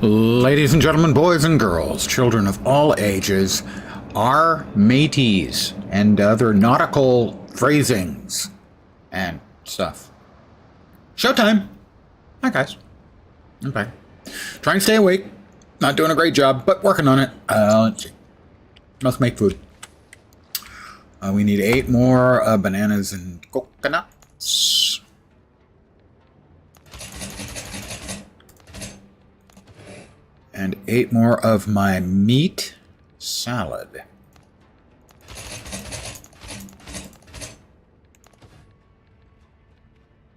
Ladies and gentlemen, boys and girls, children of all ages, our mateys, and other nautical phrasings and stuff. Showtime! Hi, guys. Okay. Trying to stay awake. Not doing a great job, but working on it. Let's see. Must make food. We need 8 more bananas and coconuts. And 8 more of my meat salad.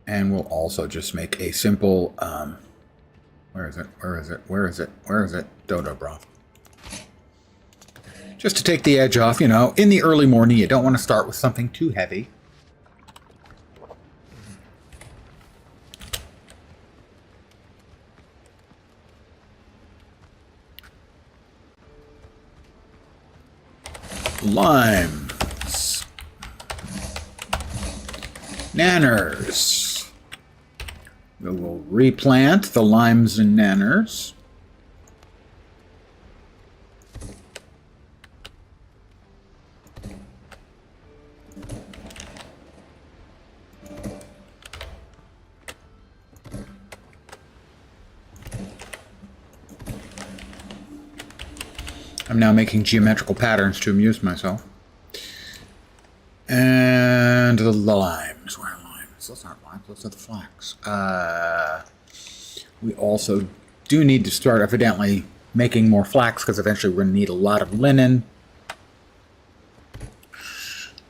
And we'll also just make a simple, where is it? Dodo broth. Just to take the edge off, you know, in the early morning, you don't want to start with something too heavy. Limes. Nanners. We will replant the limes and nanners. I'm now making geometrical patterns to amuse myself. And the limes. Where are limes? Those aren't limes, those are the flax. We also do need to start, evidently, making more flax, because eventually we're going to need a lot of linen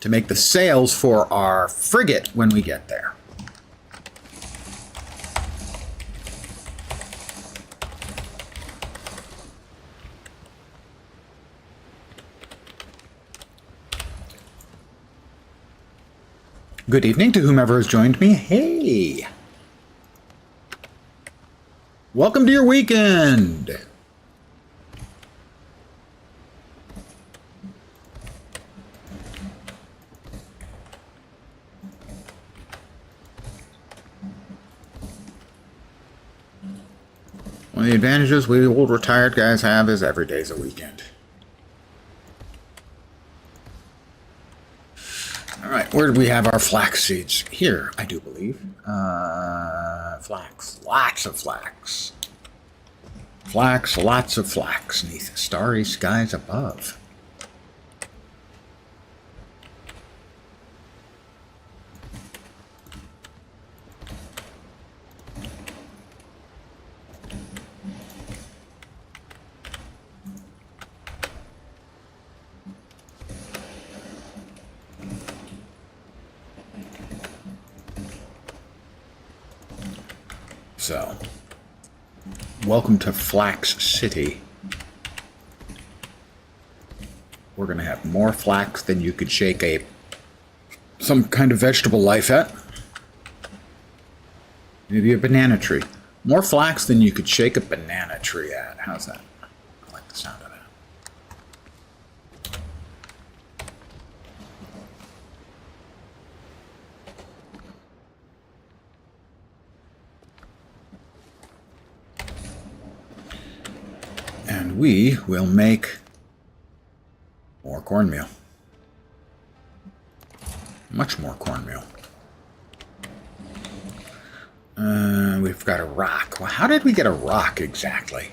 to make the sails for our frigate when we get there. Good evening to whomever has joined me. Hey! Welcome to your weekend! One of the advantages we old retired guys have is every day's a weekend. Alright, where did we have our flax seeds? Here, I do believe. Flax. Lots of flax. Flax, lots of flax, neath starry skies above. So, welcome to Flax City. We're going to have more flax than you could shake some kind of vegetable life at. Maybe a banana tree. More flax than you could shake a banana tree at. How's that? I like the sound of that. And we will make more cornmeal. Much more cornmeal. We've got a rock. Well, how did we get a rock exactly?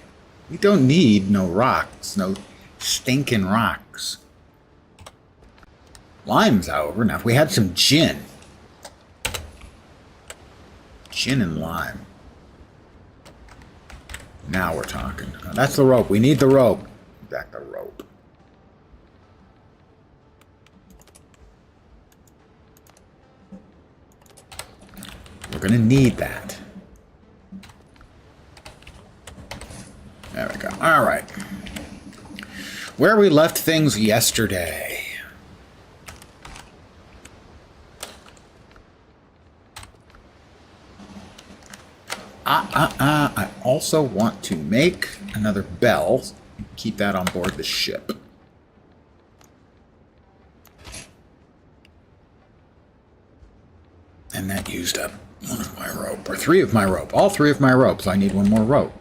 We don't need no rocks. No stinking rocks. Limes, however. Now, if we had some gin. Gin and lime. Now we're talking. That's the rope. We need the rope. Back the rope. We're going to need that. There we go. All right. Where we left things yesterday. I also want to make another bell. Keep that on board the ship. And that used up one of my rope, or 3 of my rope. All 3 of my ropes. I need 1 more rope.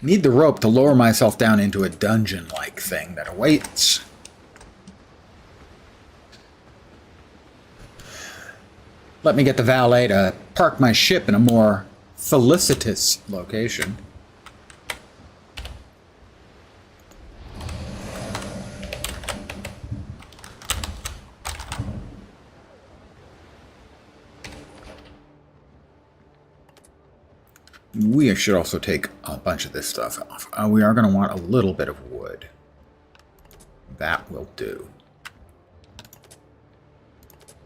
Need the rope to lower myself down into a dungeon-like thing that awaits. Let me get the valet to park my ship in a more felicitous location. We should also take a bunch of this stuff off. We are going to want a little bit of wood. That will do.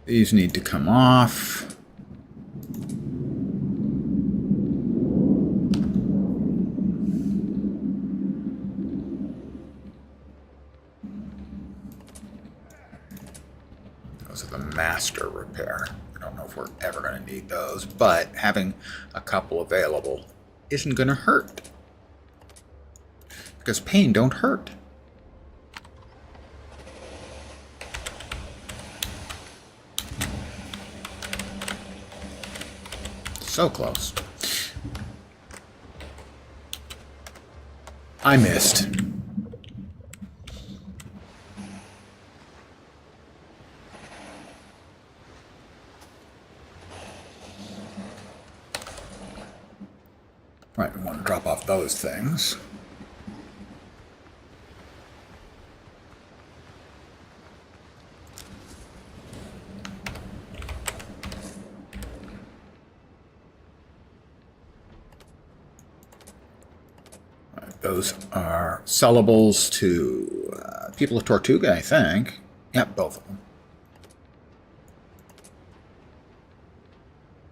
These need to come off. Those are the master repair. I don't know if we're ever going to need those, but having a couple available isn't going to hurt. Because pain don't hurt. So close. I missed. Right, we want to drop off those things. Right, those are sellables to people of Tortuga, I think. Yep, both of them.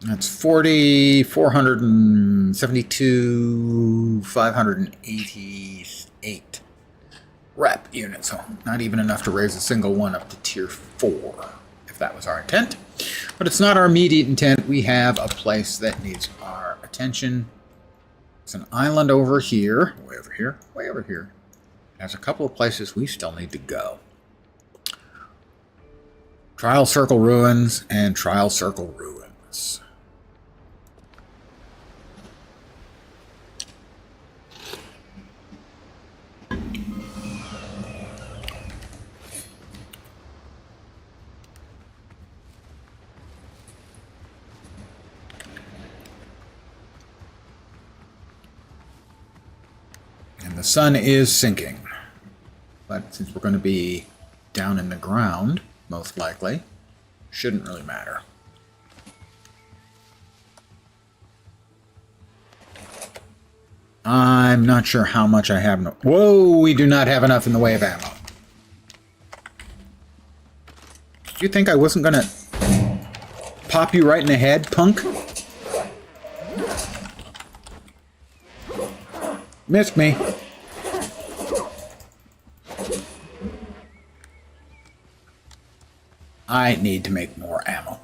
That's 40, 472, 588 rep units. So not even enough to raise a single one up to tier 4, if that was our intent. But it's not our immediate intent. We have a place that needs our attention. It's an island over here, way over here, way over here. There's a couple of places we still need to go. Trial Circle Ruins and Trial Circle Ruins. The sun is sinking, but since we're going to be down in the ground, most likely, shouldn't really matter. I'm not sure how much I have. Whoa, we do not have enough in the way of ammo. Did you think I wasn't going to pop you right in the head, punk? Missed me. I need to make more ammo.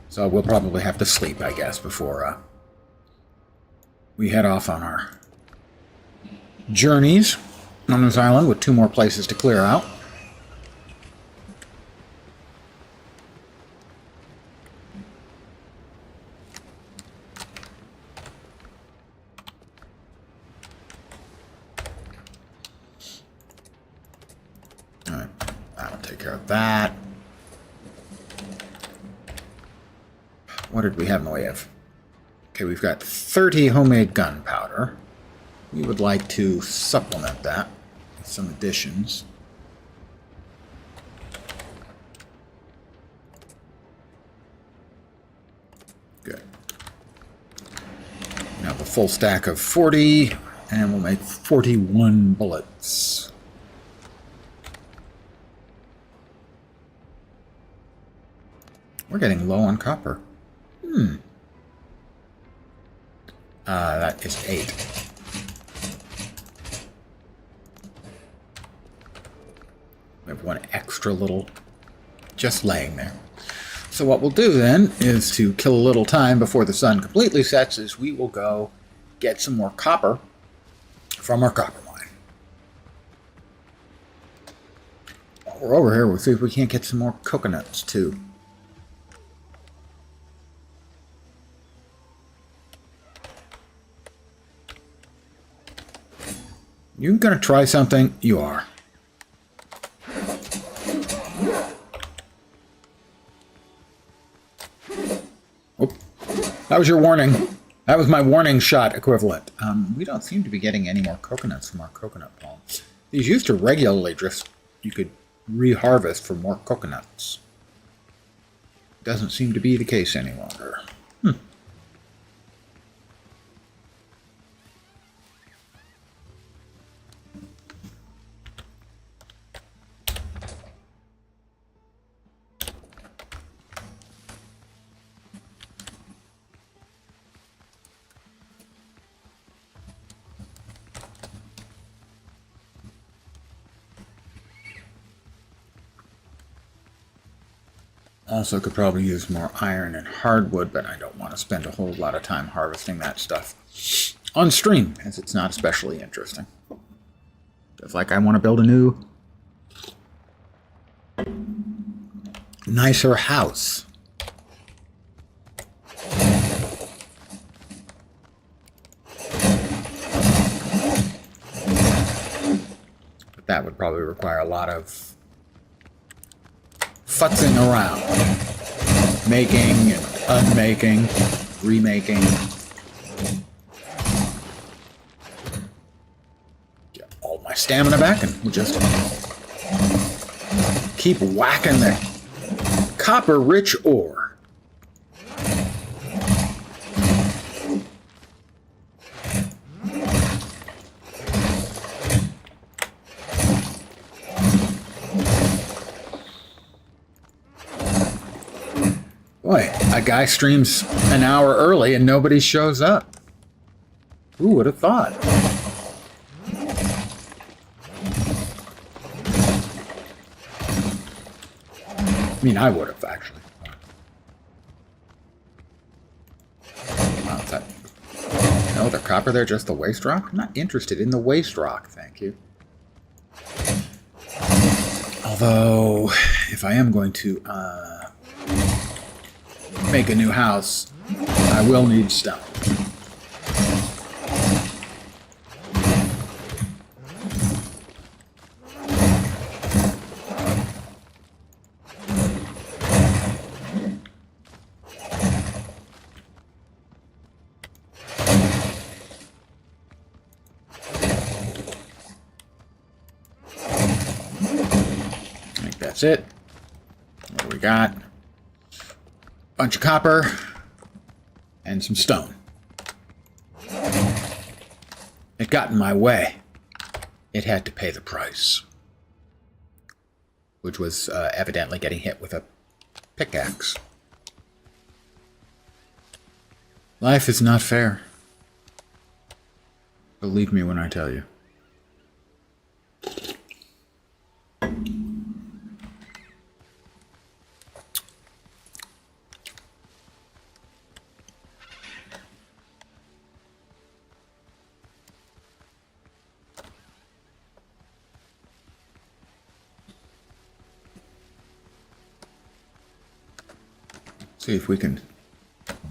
So we'll probably have to sleep, I guess, before we head off on our journeys on this island with 2 more places to clear out. Alright, that'll take care of that. What did we have in the way of? Okay, we've got 30 homemade gunpowder. We would like to supplement that with some additions. Good. Now the full stack of 40, and we'll make 41 bullets. We're getting low on copper. That is 8. We have 1 extra little just laying there. So what we'll do then is to kill a little time before the sun completely sets is we will go get some more copper from our copper mine. While we're over here, we'll see if we can't get some more coconuts too. You gonna try something? You are. Oh, that was your warning. That was my warning shot equivalent. We don't seem to be getting any more coconuts from our coconut palms. These used to regularly drift. You could reharvest for more coconuts. Doesn't seem to be the case any longer. Also could probably use more iron and hardwood, but I don't want to spend a whole lot of time harvesting that stuff on stream, as it's not especially interesting. Just like I want to build a new, nicer house. But that would probably require a lot of futzing around, making and unmaking, remaking. Get all my stamina back, and we'll just keep whacking the copper-rich ore. Boy, a guy streams an hour early and nobody shows up. Who would have thought? I mean, I would have, actually. What's that? No, the copper there, just the waste rock? I'm not interested in the waste rock, thank you. Although, if I am going to make a new house, I will need stone. I think that's it. What do we got? Bunch of copper and some stone. It got in my way. It had to pay the price, which was evidently getting hit with a pickaxe. Life is not fair. Believe me when I tell you. See if we can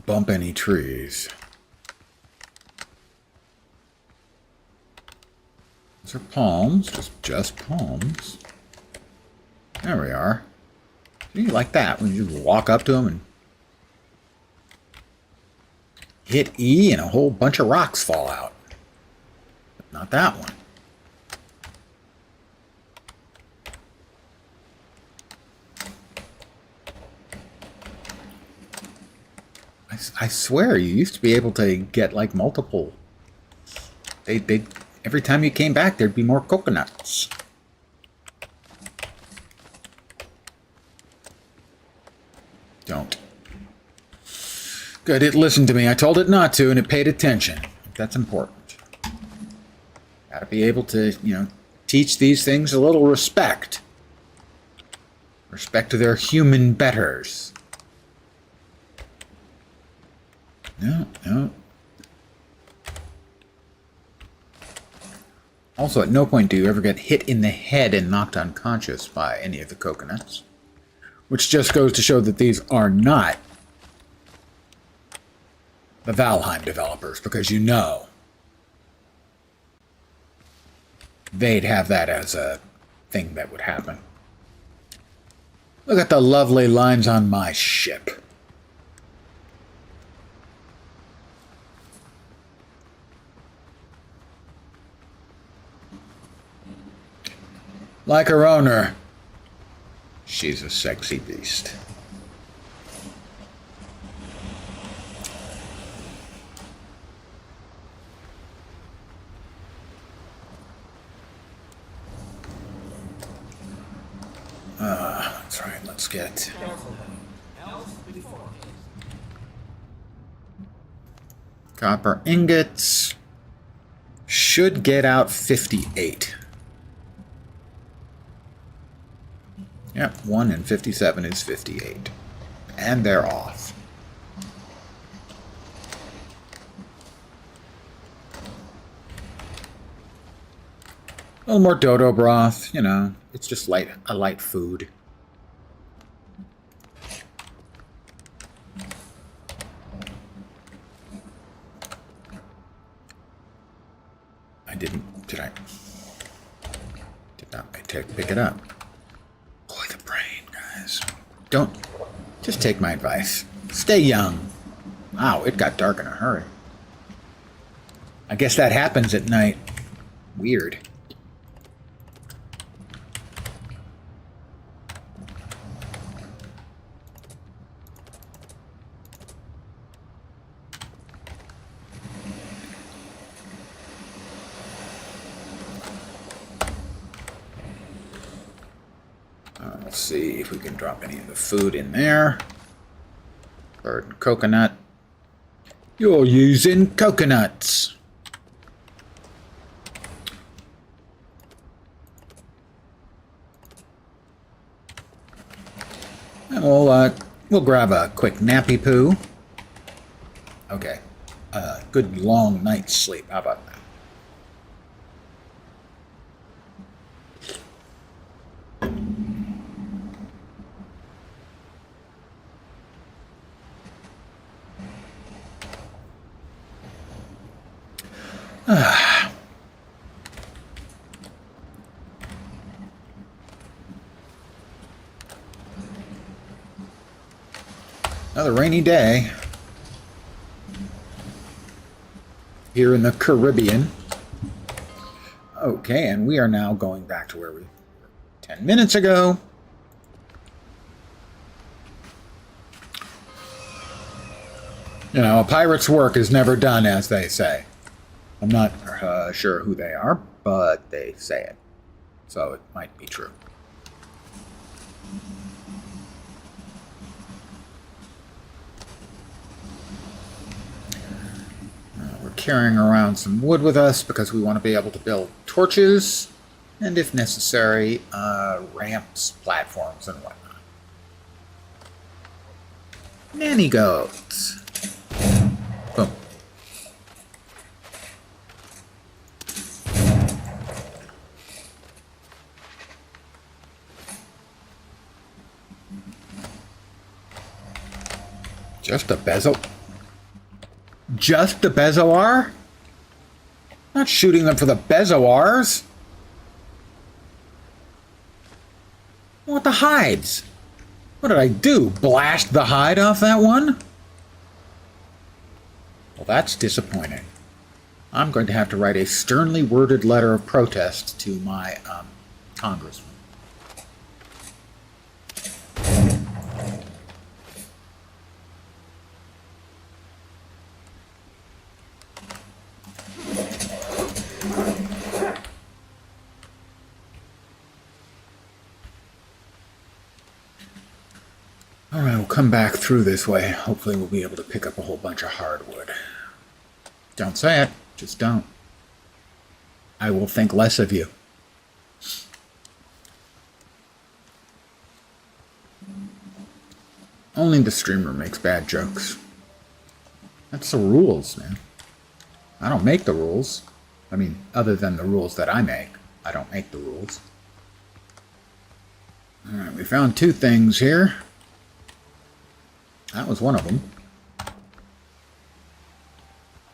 bump any trees. These are palms, just palms. There we are. See, like that, when you just walk up to them and hit E and a whole bunch of rocks fall out. Not that one. I swear, you used to be able to get like multiple. They every time you came back, there'd be more coconuts. Don't. Good, it listened to me. I told it not to, and it paid attention. That's important. Gotta be able to, teach these things a little respect. Respect to their human betters. No. Also, at no point do you ever get hit in the head and knocked unconscious by any of the coconuts. Which just goes to show that these are not the Valheim developers, because you know they'd have that as a thing that would happen. Look at the lovely lines on my ship. Like her owner, she's a sexy beast. That's right, let's get... Copper ingots. Should get out 58. Yep, 1 and 57 is 58. And they're off. A little more dodo broth, you know. It's just a light food. Did not pick it up. Boy, the brain, guys. Just take my advice. Stay young. Wow, it got dark in a hurry. I guess that happens at night. Weird. Let's see if we can drop any of the food in there. Bird and coconut. You're using coconuts. And we'll grab a quick nappy poo. Okay. Good long night's sleep. How about that? Another rainy day here in the Caribbean. Okay, and we are now going back to where we were 10 minutes ago. You know, a pirate's work is never done, as they say. I'm not sure who they are, but they say it. So it might be true. We're carrying around some wood with us because we want to be able to build torches and, if necessary, ramps, platforms, and whatnot. Nanny goats. Boom. Just a bezel? Just the bezoar? Not shooting them for the bezoars. I want the hides. What did I do? Blast the hide off that one? Well, that's disappointing. I'm going to have to write a sternly worded letter of protest to my congressman. Alright, we'll come back through this way. Hopefully we'll be able to pick up a whole bunch of hardwood. Don't say it. Just don't. I will think less of you. Only the streamer makes bad jokes. That's the rules, man. I don't make the rules. I mean, other than the rules that I make. I don't make the rules. Alright, we found two things here. That was one of them.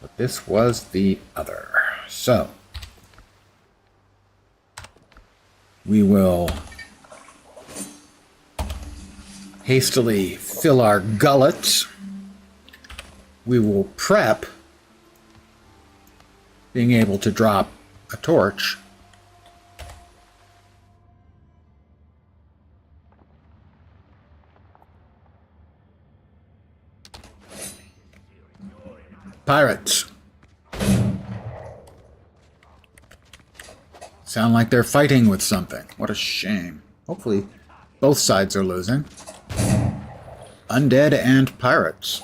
But this was the other. So, we will hastily fill our gullets. We will prep being able to drop a torch. Pirates. Sound like they're fighting with something. What a shame. Hopefully both sides are losing. Undead and pirates.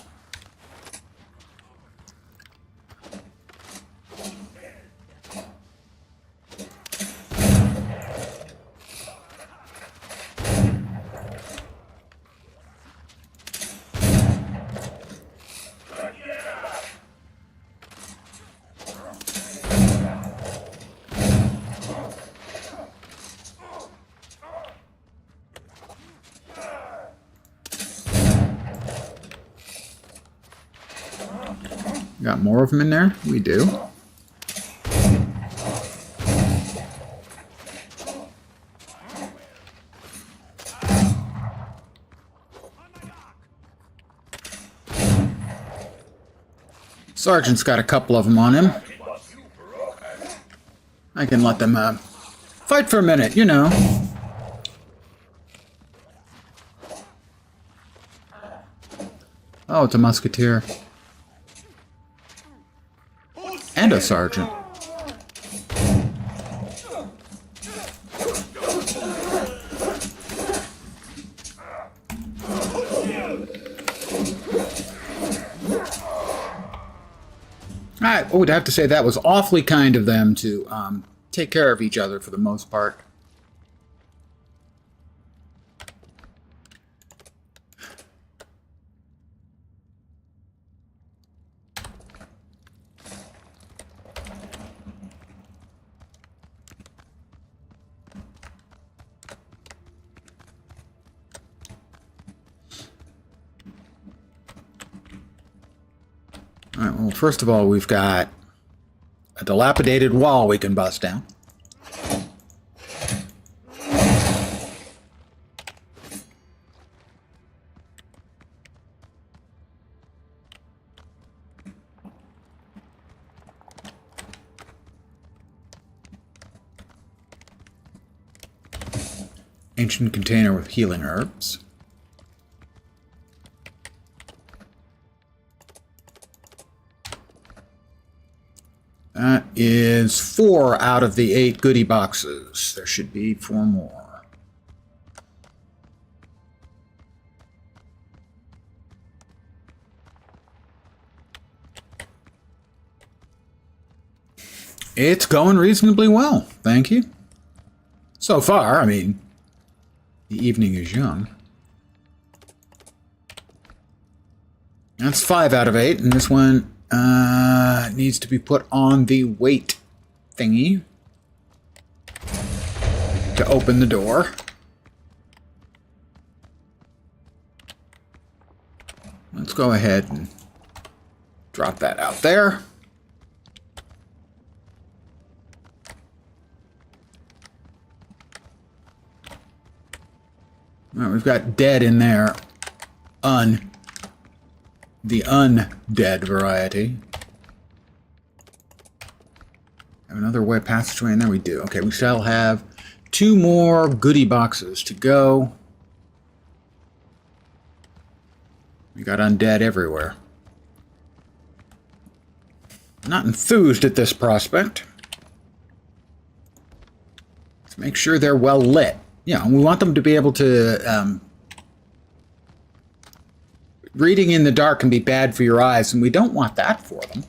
Got more of them in there? We do. Sergeant's got a couple of them on him. I can let them fight for a minute, you know. Oh, it's a musketeer. And a sergeant. I would have to say that was awfully kind of them to take care of each other for the most part. All right, well, first of all, we've got a dilapidated wall we can bust down. Ancient container with healing herbs. That is 4 out of the 8 goodie boxes. There should be 4 more. It's going reasonably well, thank you. So far, I mean, the evening is young. That's 5 out of 8, and this one needs to be put on the weight thingy to open the door. Let's go ahead and drop that out there. All right, we've got dead in there. The undead variety. Have another way passageway in there? We do. Okay, we shall have 2 more goodie boxes to go. We got undead everywhere. Not enthused at this prospect. Let's make sure they're well lit. Yeah, we want them to be able to... reading in the dark can be bad for your eyes, and we don't want that for them.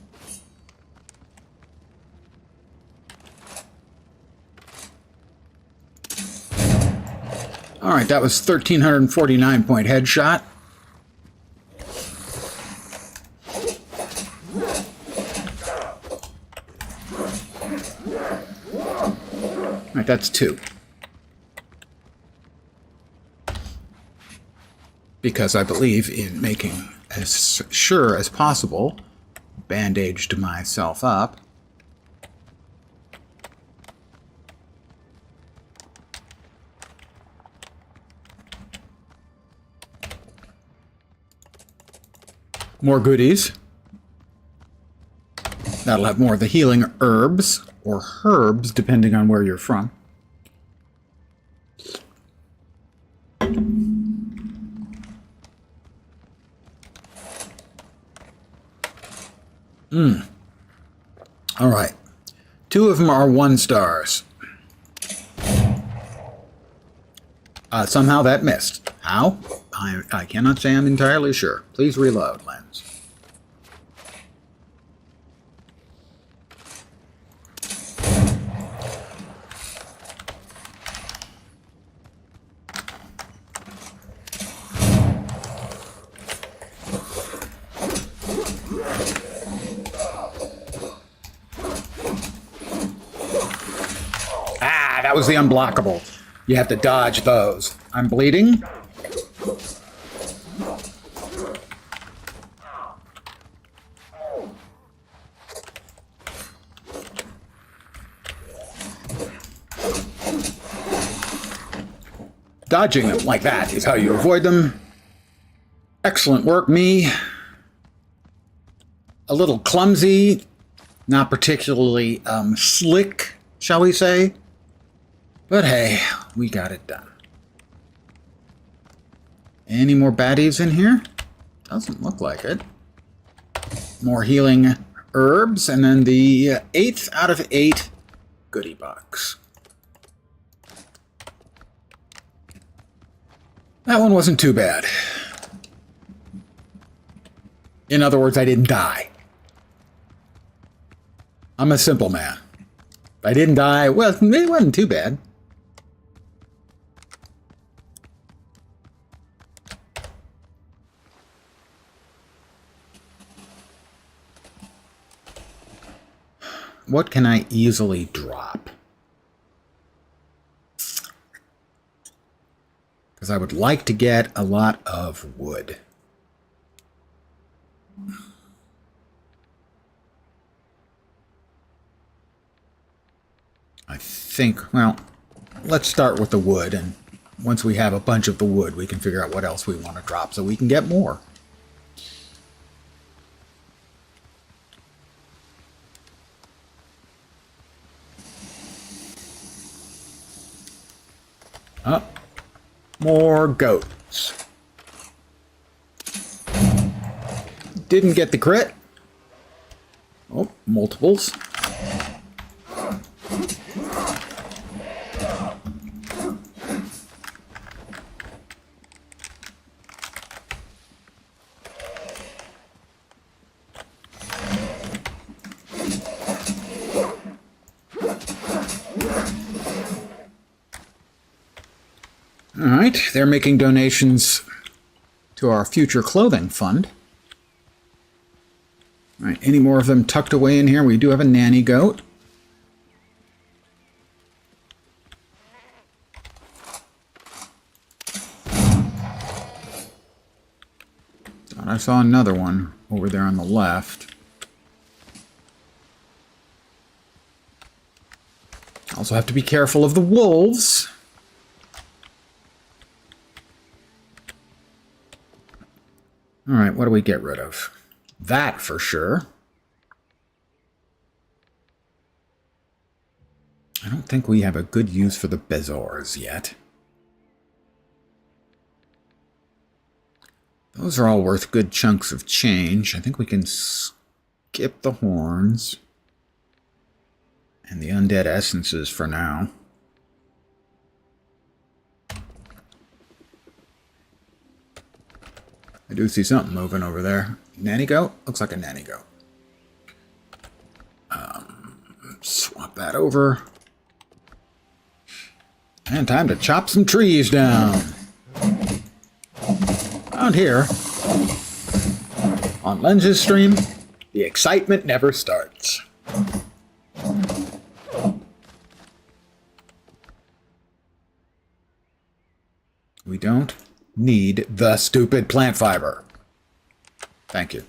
Alright, that was 1,349 point headshot. Right, that's 2. Because I believe in making as sure as possible, bandaged myself up. More goodies. That'll have more of the healing herbs, or herbs, depending on where you're from. All right. 2 of them are 1 stars. Somehow that missed. How? I cannot say I'm entirely sure. Please reload, Lens. That was the unblockable. You have to dodge those. I'm bleeding. Dodging them like that is how you avoid them. Excellent work, me. A little clumsy, not particularly slick, shall we say. But hey, we got it done. Any more baddies in here? Doesn't look like it. More healing herbs, and then the 8th out of 8 goodie box. That one wasn't too bad. In other words, I didn't die. I'm a simple man. If I didn't die, well, it wasn't too bad. What can I easily drop? Because I would like to get a lot of wood. I think, well, let's start with the wood, and once we have a bunch of the wood, we can figure out what else we want to drop so we can get more. Oh, more goats. Didn't get the crit. Oh, multiples. All right, they're making donations to our future clothing fund. All right, any more of them tucked away in here? We do have a nanny goat. Thought I saw another one over there on the left. Also have to be careful of the wolves. All right, what do we get rid of? That for sure. I don't think we have a good use for the bezoars yet. Those are all worth good chunks of change. I think we can skip the horns and the undead essences for now. I do see something moving over there. Nanny goat? Looks like a nanny goat. Swap that over. And time to chop some trees down. Out here, on Lens's stream, the excitement never starts. We don't need the stupid plant fiber. Thank you.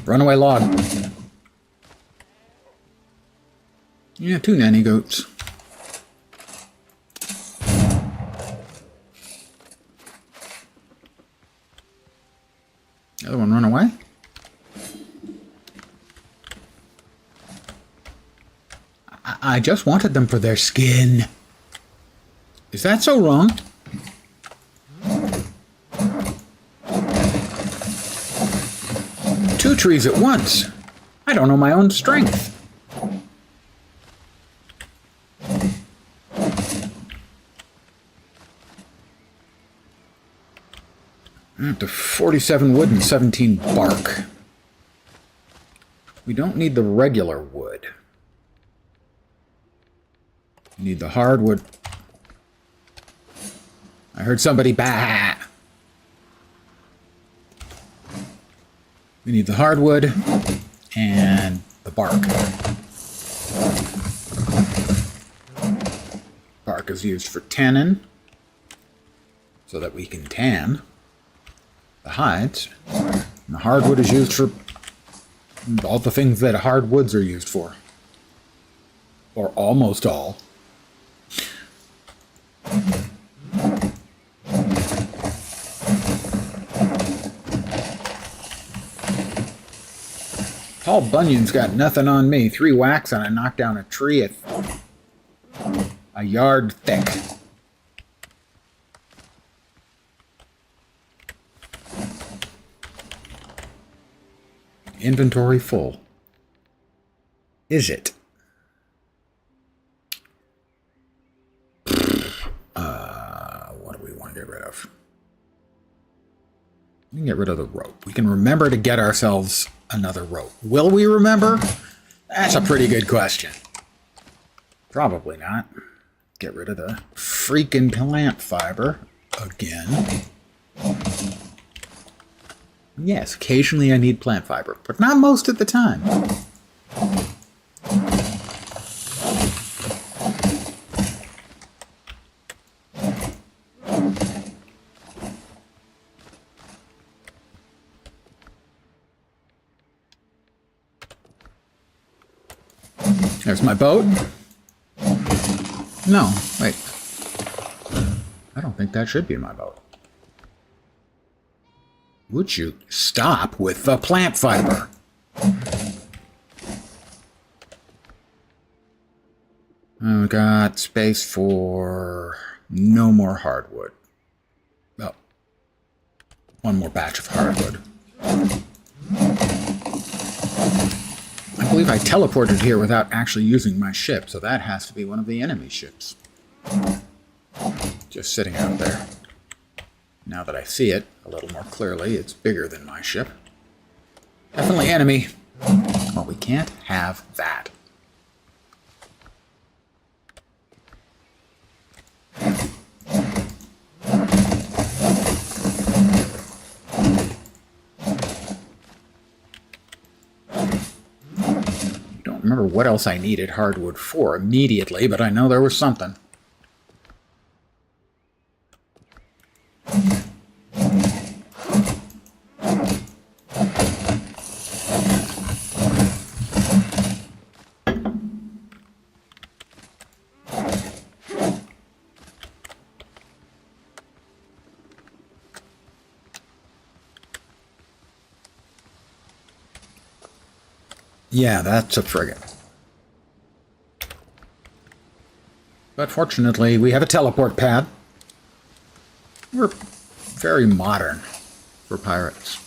Runaway log. Yeah, 2 nanny goats. The other one run away? I just wanted them for their skin. Is that so wrong? Two trees at once. I don't know my own strength. I'm up to 47 wood and 17 bark. We don't need the regular wood. We need the hardwood. I heard somebody bah. We need the hardwood and the bark. Bark is used for tannin, so that we can tan the hides. And the hardwood is used for all the things that hardwoods are used for. Or almost all. Paul Bunyan's got nothing on me. 3 whacks and I knocked down a tree a yard thick. Inventory full. Is it? What do we want to get rid of? We can get rid of the rope. We can remember to get ourselves another rope. Will we remember? That's a pretty good question. Probably not. Get rid of the freaking plant fiber again. Yes, occasionally I need plant fiber, but not most of the time. There's my boat. No, wait. I don't think that should be my boat. Would you stop with the plant fiber? I've got space for no more hardwood. Oh, one more batch of hardwood. I believe I teleported here without actually using my ship, so that has to be one of the enemy ships. Just sitting out there. Now that I see it a little more clearly, it's bigger than my ship. Definitely enemy. Well, we can't have that. Don't remember what else I needed hardwood for immediately, but I know there was something. Yeah, that's a frigate. But fortunately, we have a teleport pad. We're very modern for pirates.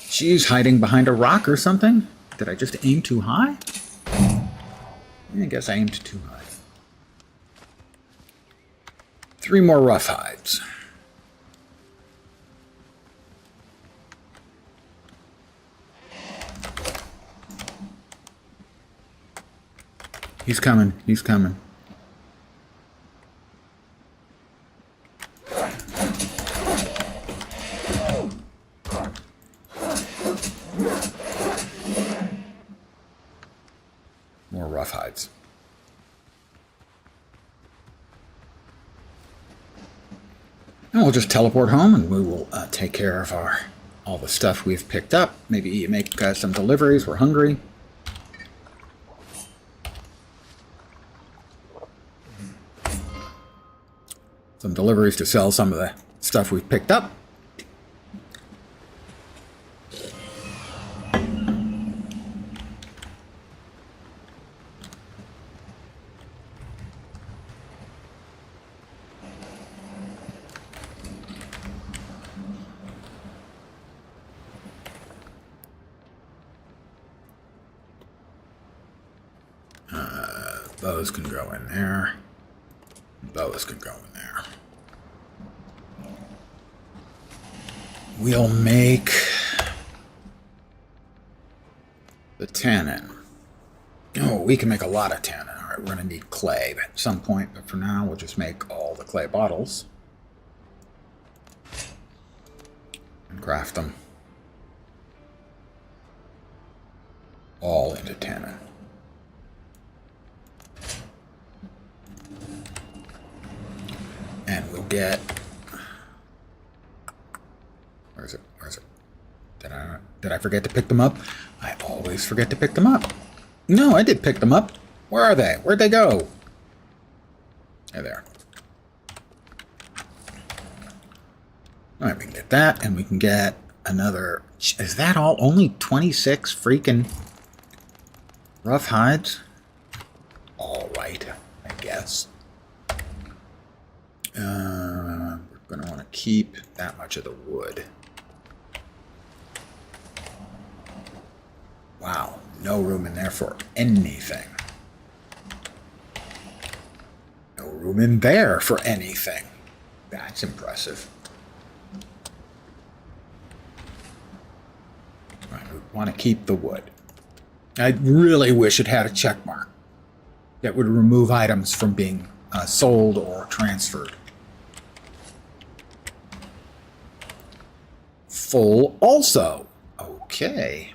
She's hiding behind a rock or something. Did I just aim too high? I guess I aimed too high. 3 more rough hides. He's coming. He's coming. And we'll just teleport home, and we will take care of all the stuff we've picked up. Maybe make some deliveries. We're hungry. Some deliveries to sell some of the stuff we've picked up. Those can go in there. Those can go in there. We'll make the tannin. Oh, we can make a lot of tannin. All right, we're going to need clay at some point, but for now, we'll just make all the clay bottles and craft them all into tannin. And we'll get... Where is it? Where is it? Did I forget to pick them up? I always forget to pick them up. No, I did pick them up. Where are they? Where'd they go? They're there. All right, we can get that, and we can get another... Is that all? Only 26 freaking rough hides? All right, I guess. We're going to want to keep that much of the wood. Wow, no room in there for anything. No room in there for anything. That's impressive. Right, we want to keep the wood. I really wish it had a check mark that would remove items from being sold or transferred. Full also. Okay.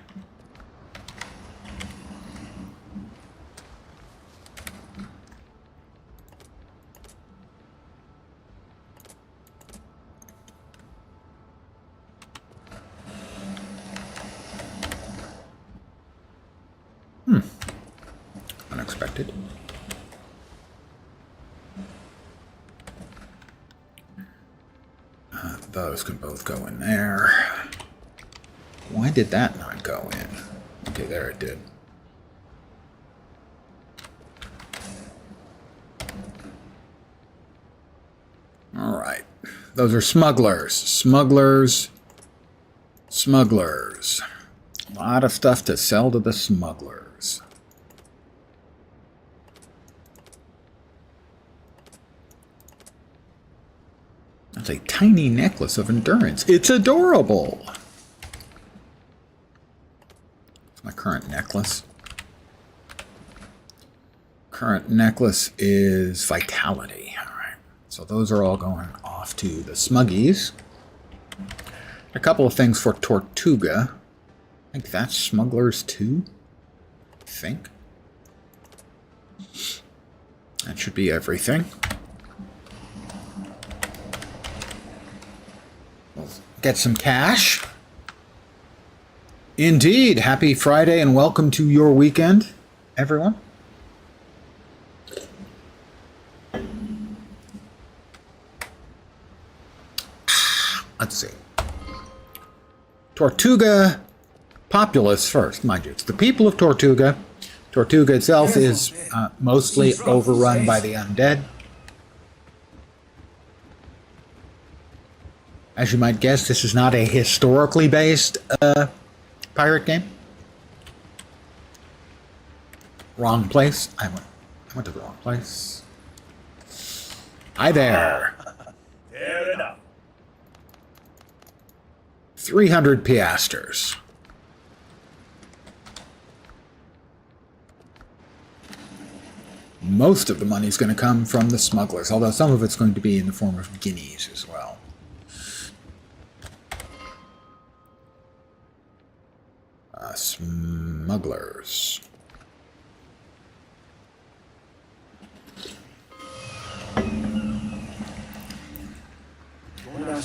Unexpected. Those can both go in there. Why did that not go in? Okay, there it did. All right. Those are smugglers. Smugglers. Smugglers. A lot of stuff to sell to the smugglers. That's a tiny necklace of endurance. It's adorable. It's my current necklace. Current necklace is vitality. All right. So those are all going off to the smuggies. A couple of things for Tortuga. I think that's smugglers too. I think. That should be everything. We'll get some cash. Indeed. Happy Friday and welcome to your weekend, everyone. Let's see. Tortuga populace first, mind you. It's the people of Tortuga. Tortuga itself is mostly overrun by the undead. As you might guess, this is not a historically based pirate game. Wrong place. I went to the wrong place. Hi there. Fair enough. 300 piastres. Most of the money is going to come from the smugglers, although some of it's going to be in the form of guineas as well. Smugglers.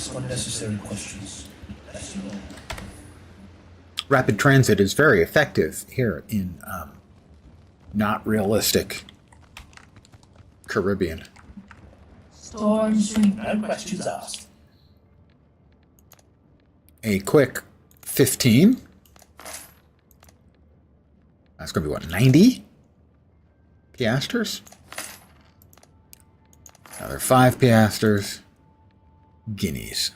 ask unnecessary questions. That's all. Rapid transit is very effective here in not realistic Caribbean. Storm sweep. No questions asked. A quick 15. That's going to be what, 90 piastres? Another 5 piastres. Guineas.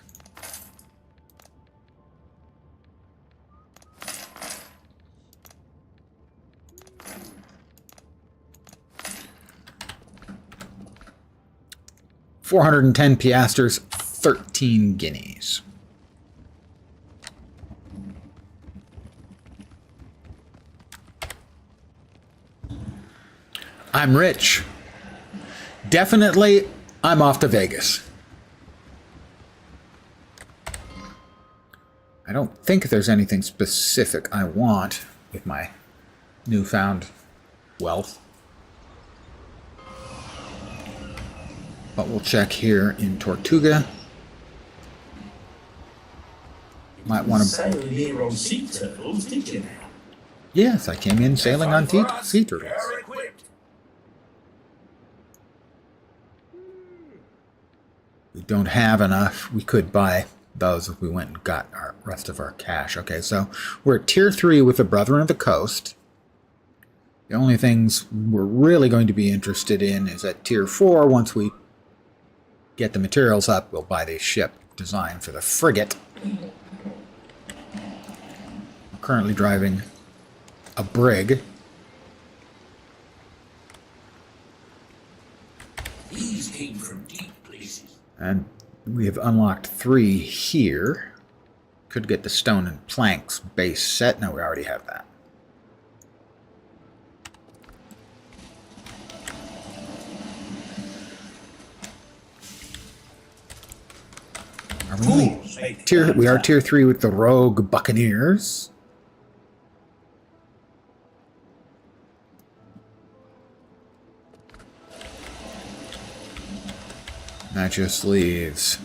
$410 piastres, 13 guineas. I'm rich. Definitely, I'm off to Vegas. I don't think there's anything specific I want with my newfound wealth. But we'll check here in Tortuga. Might want to sail here on sea turtles, did you now? Yes, I came in sailing on sea turtles. We don't have enough. We could buy those if we went and got our rest of our cash. Okay, so we're at tier 3 with the Brethren of the Coast. The only things we're really going to be interested in is at tier 4. Once we get the materials up, we'll buy the ship designed for the frigate. We're currently driving a brig. These came from deep places. And we have unlocked 3 here. Could get the stone and planks base set. No, we already have that. We are tier 3 with the Rogue Buccaneers. That just leaves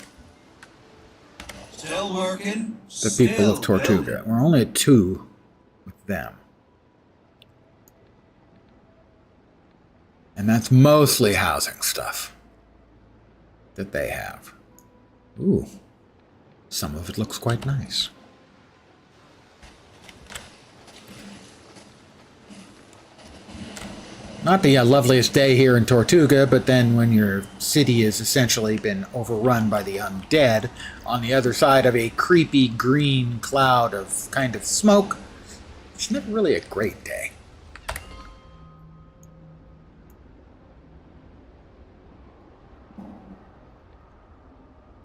Still working. the people of Tortuga. We're only at 2 with them. And that's mostly housing stuff that they have. Ooh, some of it looks quite nice. Not the loveliest day here in Tortuga, but then when your city has essentially been overrun by the undead on the other side of a creepy green cloud of kind of smoke, it's never really a great day.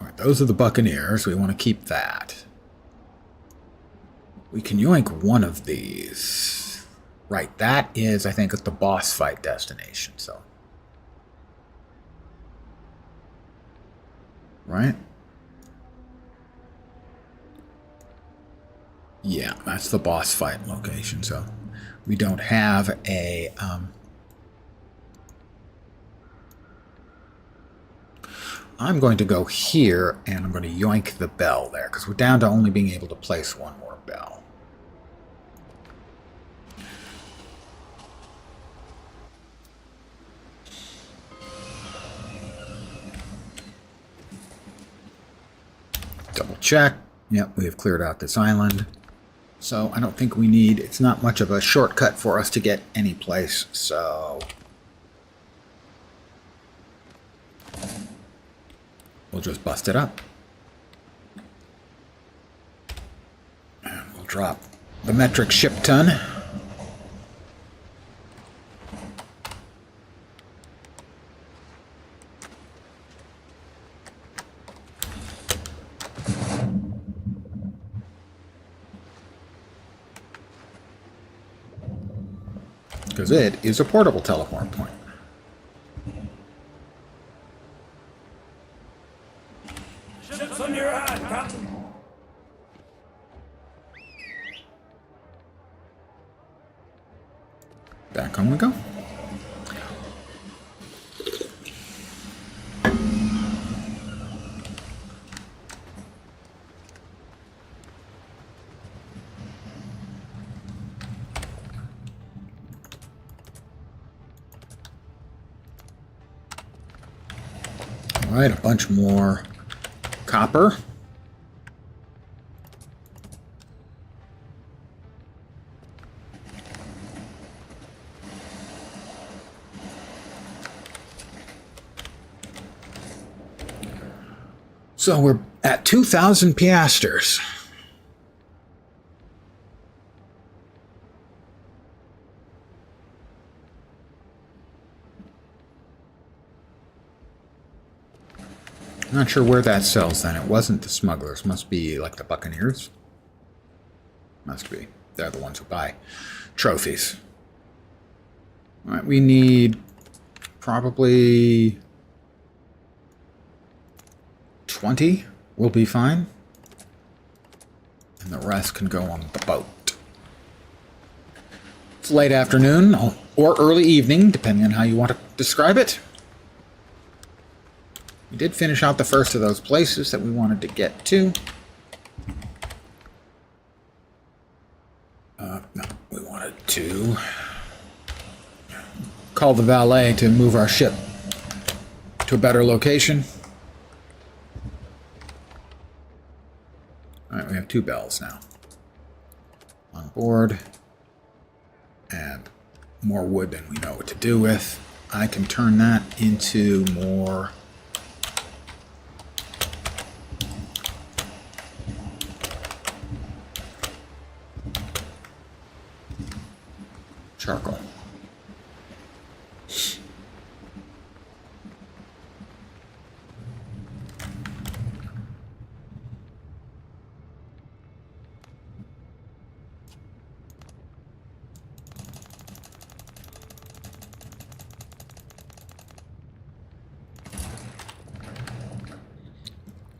All right, those are the Buccaneers. We want to keep that. We can yoink one of these. Right, that is, I think, the boss fight destination, so. Right? Yeah, that's the boss fight location, so we don't have a, I'm going to go here, and I'm going to yoink the bell there, because we're down to only being able to place one more bell. Double check. Yep, we have cleared out this island. So I don't think we need, it's not much of a shortcut for us to get any place, so we'll just bust it up. And we'll drop the metric ship ton. Because it is a portable teleport point. Ships on your eye, Captain. Back home we go. Alright, a bunch more copper. So we're at 2,000 piasters. Not sure where that sells then. It wasn't the smugglers. Must be like the buccaneers. Must be. They're the ones who buy trophies. Alright, we need probably 20 will be fine. And the rest can go on the boat. It's late afternoon or early evening, depending on how you want to describe it. We did finish out the first of those places that we wanted to get to. No, we wanted to call the valet to move our ship to a better location. Alright, we have 2 bells now. On board. And more wood than we know what to do with. I can turn that into more charcoal.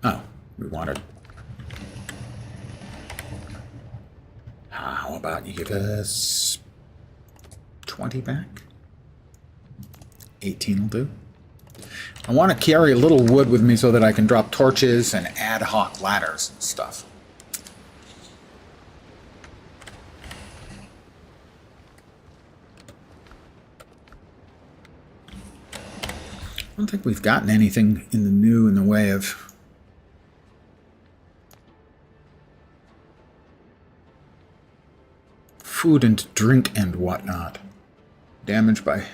Oh, we wanted. How about you give us 20 back? 18 will do. I want to carry a little wood with me so that I can drop torches and ad hoc ladders and stuff. I don't think we've gotten anything in the new in the way of food and drink and whatnot. Damage by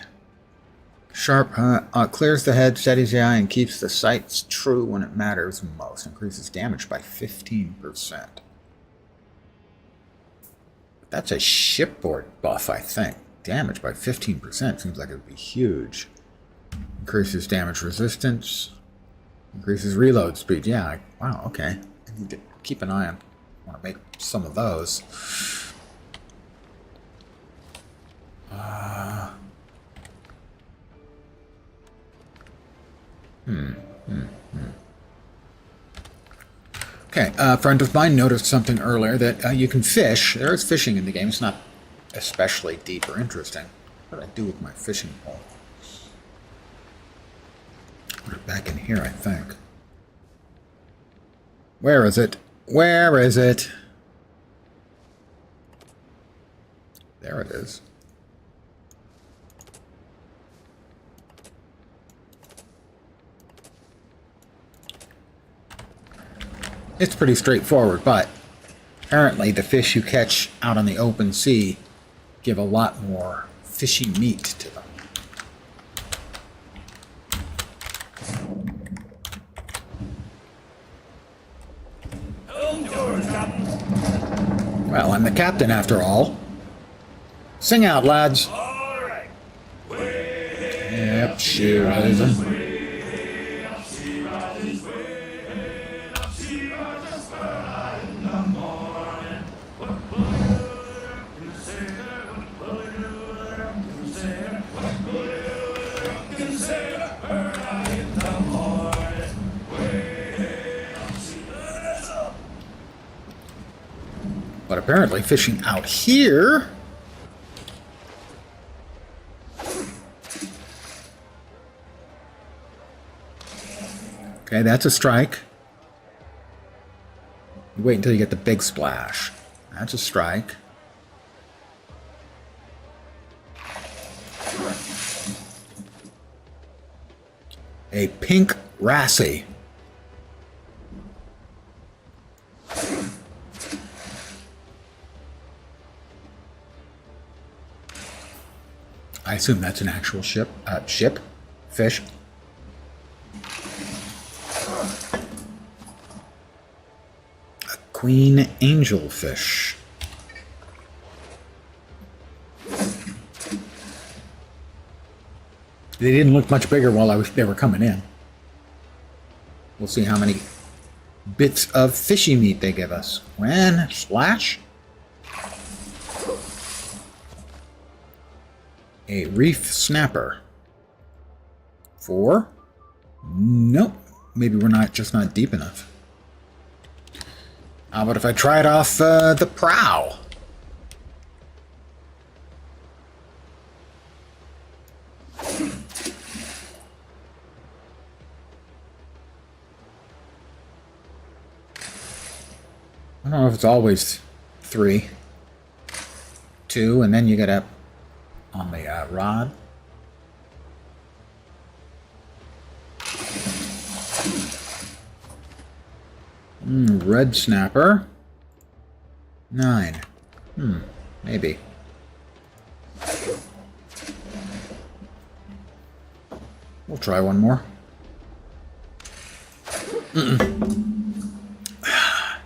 sharp clears the head, steadies the eye, and keeps the sights true when it matters most. Increases damage by 15%. That's a shipboard buff, I think. Damage by 15% seems like it would be huge. Increases damage resistance. Increases reload speed. Yeah, wow, okay. I need to keep an eye on. I want to make some of those. Okay, a friend of mine noticed something earlier that you can fish. There is fishing in the game. It's not especially deep or interesting. What do I do with my fishing pole? Put it back in here, I think. Where is it? Where is it? There it is. It's pretty straightforward, but apparently the fish you catch out on the open sea give a lot more fishy meat to them. Well, I'm the captain after all. Sing out, lads. All right. Yep, sure is. But apparently fishing out here okay, that's a strike. Wait until you get the big splash. That's a strike. A pink Rassy. I assume that's an actual ship. Fish. A queen angelfish. They didn't look much bigger while they were coming in. We'll see how many bits of fishy meat they give us. When splash. A reef snapper. 4. Nope. Maybe we're just not deep enough. How about if I try it off the prow? I don't know if it's always 3, 2, and then you get up on the rod. Red snapper. 9. Maybe. We'll try one more.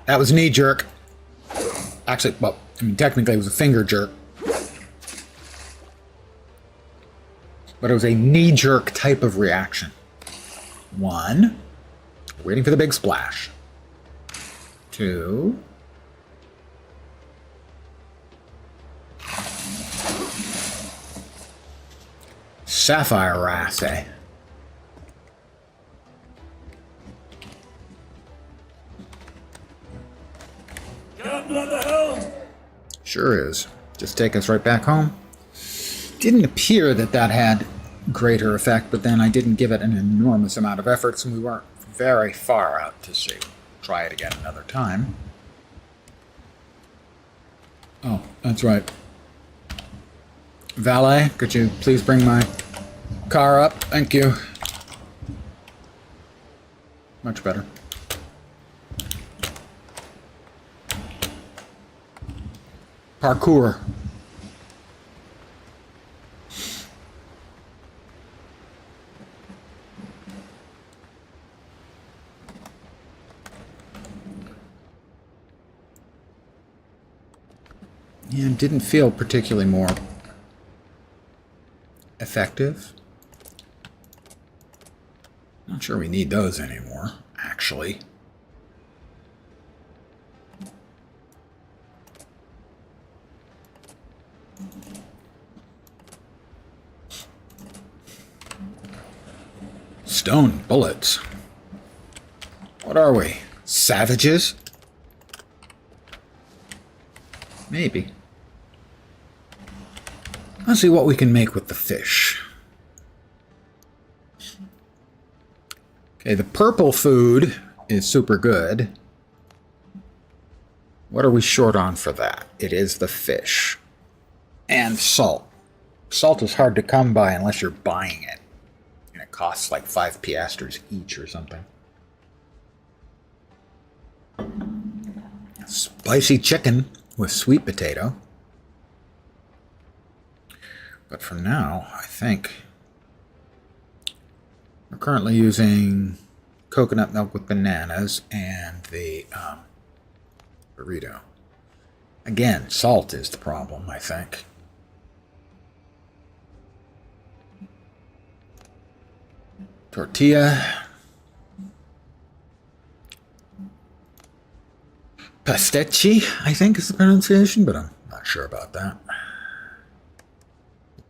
That was a knee jerk. Actually, well, I mean, technically it was a finger jerk. But it was a knee jerk type of reaction. 1. Waiting for the big splash. 2. Sapphire Rassay. Captain on the helm! Sure is. Just take us right back home. Didn't appear that had greater effect, but then I didn't give it an enormous amount of effort, so we weren't very far out to sea. Try it again another time. Oh, that's right. Valet, could you please bring my car up? Thank you. Much better. Parkour. Yeah, it didn't feel particularly more effective. Not sure we need those anymore, actually. Stone bullets. What are we? Savages? Maybe. Let's see what we can make with the fish. Okay, the purple food is super good. What are we short on for that? It is the fish. And salt. Salt is hard to come by unless you're buying it. And it costs like 5 piastres each or something. Spicy chicken with sweet potato. But for now, I think we're currently using coconut milk with bananas and the burrito. Again, salt is the problem, I think. Tortilla. Pastecchi, I think is the pronunciation, but I'm not sure about that.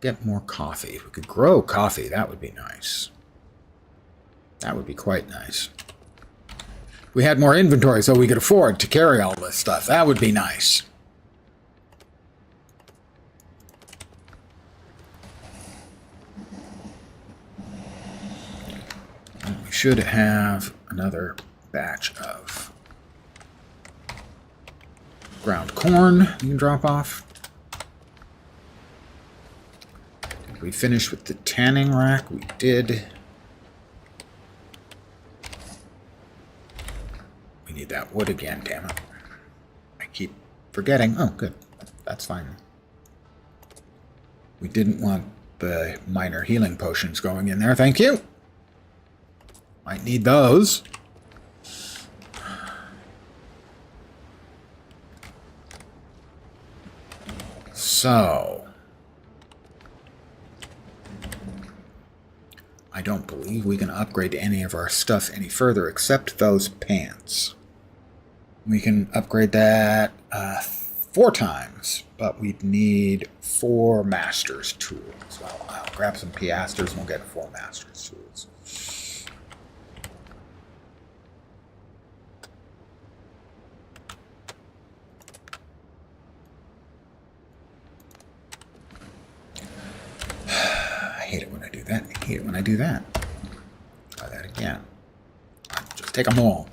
Get more coffee. If we could grow coffee, that would be nice. That would be quite nice. If we had more inventory so we could afford to carry all this stuff, that would be nice. And we should have another batch of ground corn you can drop off. Did we finish with the tanning rack? We did. need that wood again, damn it. I keep forgetting. Oh, good. That's fine. We didn't want the minor healing potions going in there. Thank you. Might need those. So, I don't believe we can upgrade any of our stuff any further except those pants. We can upgrade that 4 times, but we'd need 4 master's tools. Well, I'll grab some piasters and we'll get 4 master's tools. I hate it when I do that. I hate it when I do that. Try that again. Just take them all.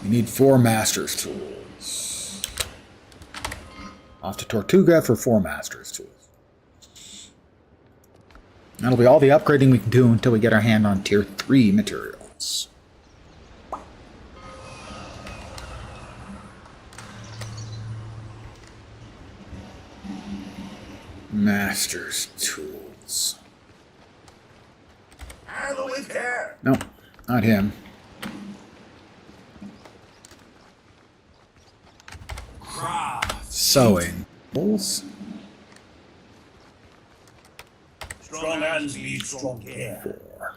We need 4 master's tools. Off to Tortuga for 4 master's tools. That'll be all the upgrading we can do until we get our hand on tier 3 materials. Master's tools. Handle with care. No, not him. Sewing. Tools. Strong hands need strong care. 4.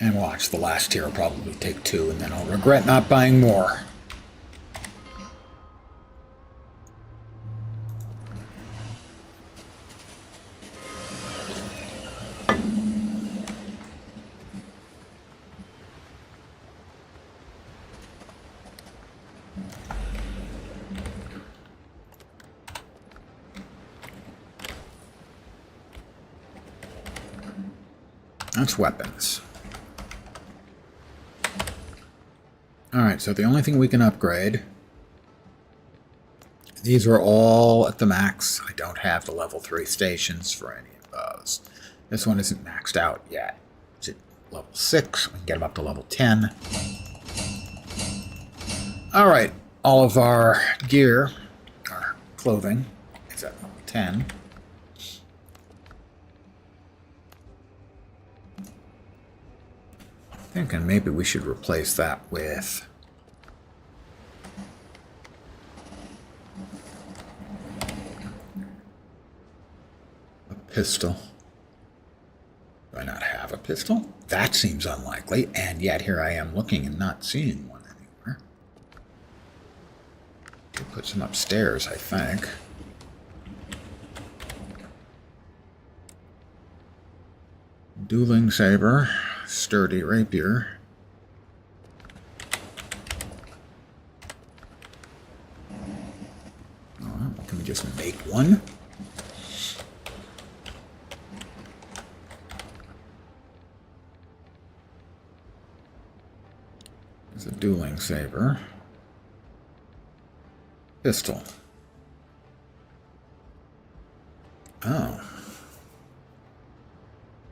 And watch, the last tier will probably take 2, and then I'll regret not buying more. That's weapons. Alright, so the only thing we can upgrade... These are all at the max. I don't have the level 3 stations for any of those. This one isn't maxed out yet. It's at level 6. We can get them up to level 10. Alright, all of our gear, our clothing, is at level 10. Thinking maybe we should replace that with a pistol. Do I not have a pistol? That seems unlikely, and yet here I am looking and not seeing one anywhere. We'll put some upstairs, I think. Dueling saber. Sturdy rapier. Oh, can we just make one? There's a dueling saber. Pistol. Oh.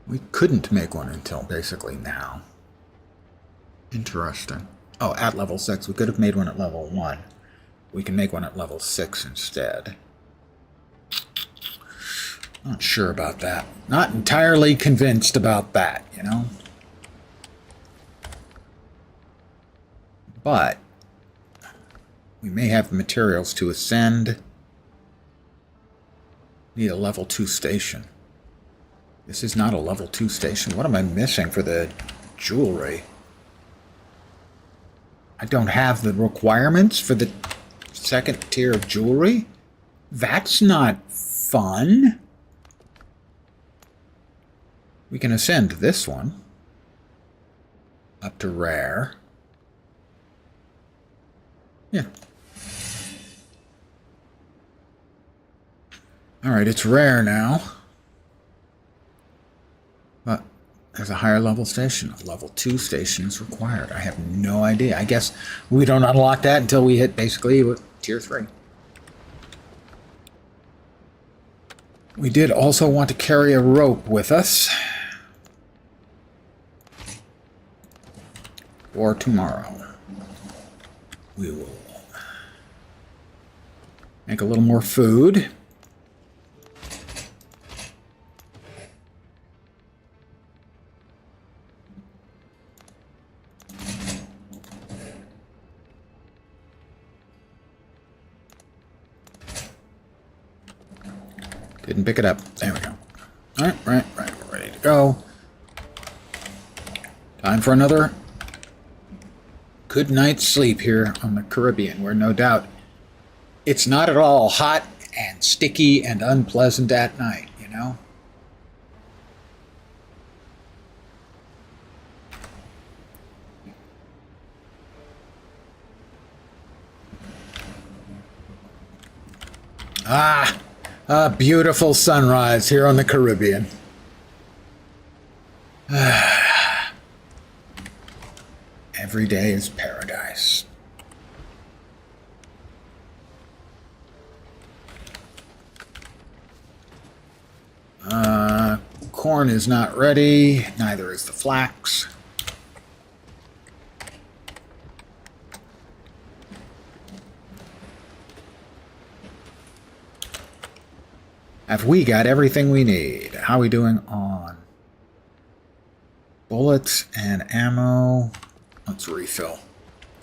We couldn't make one until basically now. Interesting. Oh, at level 6. We could have made one at level 1. We can make one at level 6 instead. Not sure about that. Not entirely convinced about that, you know? But we may have the materials to ascend. Need a level 2 station. This is not a level 2 station. What am I missing for the jewelry? I don't have the requirements for the second tier of jewelry? That's not fun. We can ascend this one up to rare. Yeah. Alright, it's rare now. But there's a higher level station. A level 2 station is required. I have no idea. I guess we don't unlock that until we hit basically tier 3. We did also want to carry a rope with us. for tomorrow. We will make a little more food. Didn't pick it up. There we go. Right. We're ready to go. Time for another good night's sleep here on the Caribbean, where no doubt it's not at all hot and sticky and unpleasant at night, you know? A beautiful sunrise here on the Caribbean. Every day is paradise. Corn is not ready, neither is the flax. Have we got everything we need? How are we doing on bullets and ammo? Let's refill.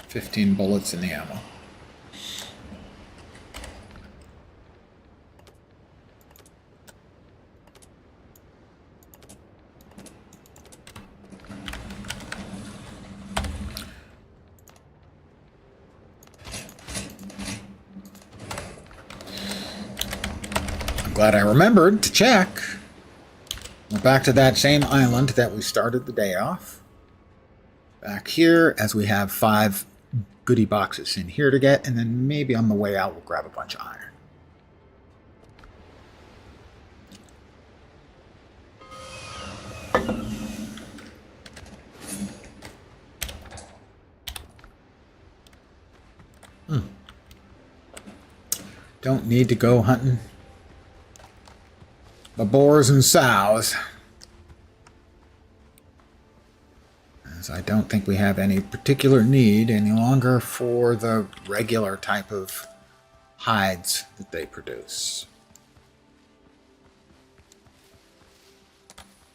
15 bullets in the ammo. Glad I remembered to check. We're back to that same island that we started the day off. Back here, as we have 5 goodie boxes in here to get, and then maybe on the way out we'll grab a bunch of iron. Don't need to go hunting the boars and sows, as I don't think we have any particular need any longer for the regular type of hides that they produce.